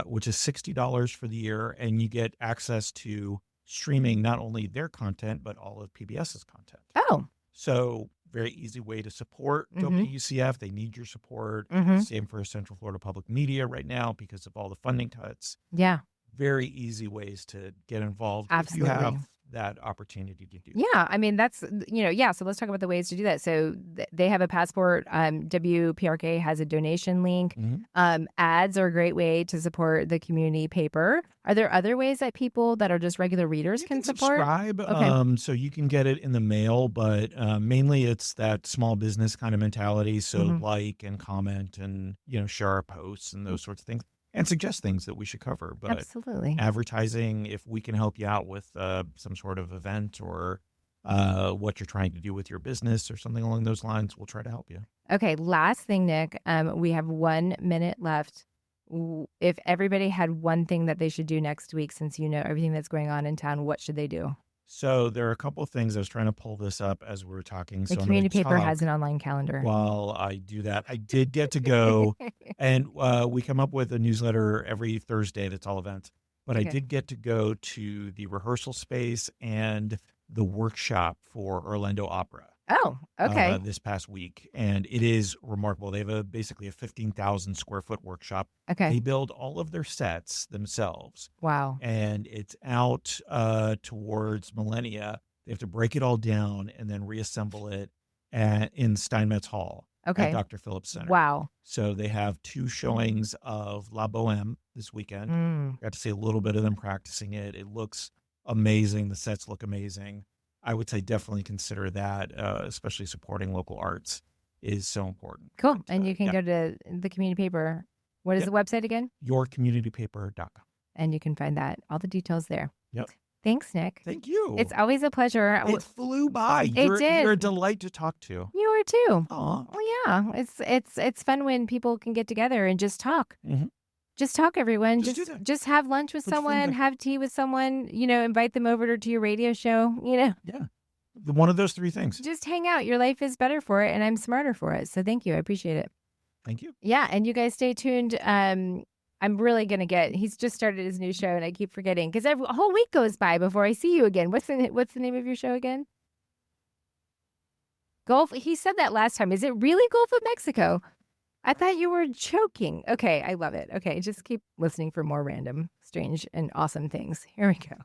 S2: which is $60 for the year. And you get access to streaming not only their content, but all of PBS's content.
S1: Oh.
S2: So very easy way to support WUCF. They need your support. Same for Central Florida Public Media right now because of all the funding cuts.
S1: Yeah.
S2: Very easy ways to get involved.
S1: Absolutely.
S2: If you have that opportunity to do.
S1: Yeah, I mean, that's, you know, yeah. So let's talk about the ways to do that. So they have a passport. WPRK has a donation link. Ads are a great way to support the community paper. Are there other ways that people that are just regular readers can support?
S2: Subscribe.
S1: Okay.
S2: So you can get it in the mail, but mainly it's that small business kind of mentality. So like and comment and, you know, share our posts and those sorts of things. And suggest things that we should cover. But
S1: absolutely,
S2: advertising, if we can help you out with some sort of event or what you're trying to do with your business or something along those lines, we'll try to help you.
S1: Okay, last thing, Nick. We have 1 minute left. If everybody had one thing that they should do next week, since you know everything that's going on in town, what should they do?
S2: So there are a couple of things. I was trying to pull this up as we were talking.
S1: The community paper has an online calendar.
S2: While I do that, I did get to go, and we come up with a newsletter every Thursday that's all events. But I did get to go to the rehearsal space and the workshop for Orlando Opera.
S1: Oh, okay.
S2: This past week, and it is remarkable. They have basically a 15,000 square foot workshop.
S1: Okay.
S2: They build all of their sets themselves.
S1: Wow.
S2: And it's out towards Millennia. They have to break it all down and then reassemble it in Steinmetz Hall at Dr. Phillips Center.
S1: Wow.
S2: So they have 2 showings of La Boheme this weekend. Got to see a little bit of them practicing it. It looks amazing. The sets look amazing. I would say definitely consider that, especially supporting local arts is so important.
S1: Cool. And you can go to the community paper. What is the website again?
S2: yourcommunitypaper.com.
S1: And you can find all the details there.
S2: Yep.
S1: Thanks, Nick.
S2: Thank you.
S1: It's always a pleasure.
S2: It flew by.
S1: It did.
S2: You're a delight to talk to.
S1: You are too.
S2: Aw.
S1: Well, yeah. It's fun when people can get together and just talk. Just talk, everyone. Just have lunch with someone, have tea with someone, you know, invite them over to your radio show, you know.
S2: Yeah. One of those 3 things.
S1: Just hang out. Your life is better for it, and I'm smarter for it. So thank you. I appreciate it.
S2: Thank you.
S1: Yeah, and you guys stay tuned. I'm really going to he's just started his new show, and I keep forgetting because a whole week goes by before I see you again. What's the name of your show again? Gulf. He said that last time. Is it really Gulf of Mexico? I thought you were joking. Okay, I love it. Okay, just keep listening for more random, strange, and awesome things. Here we go.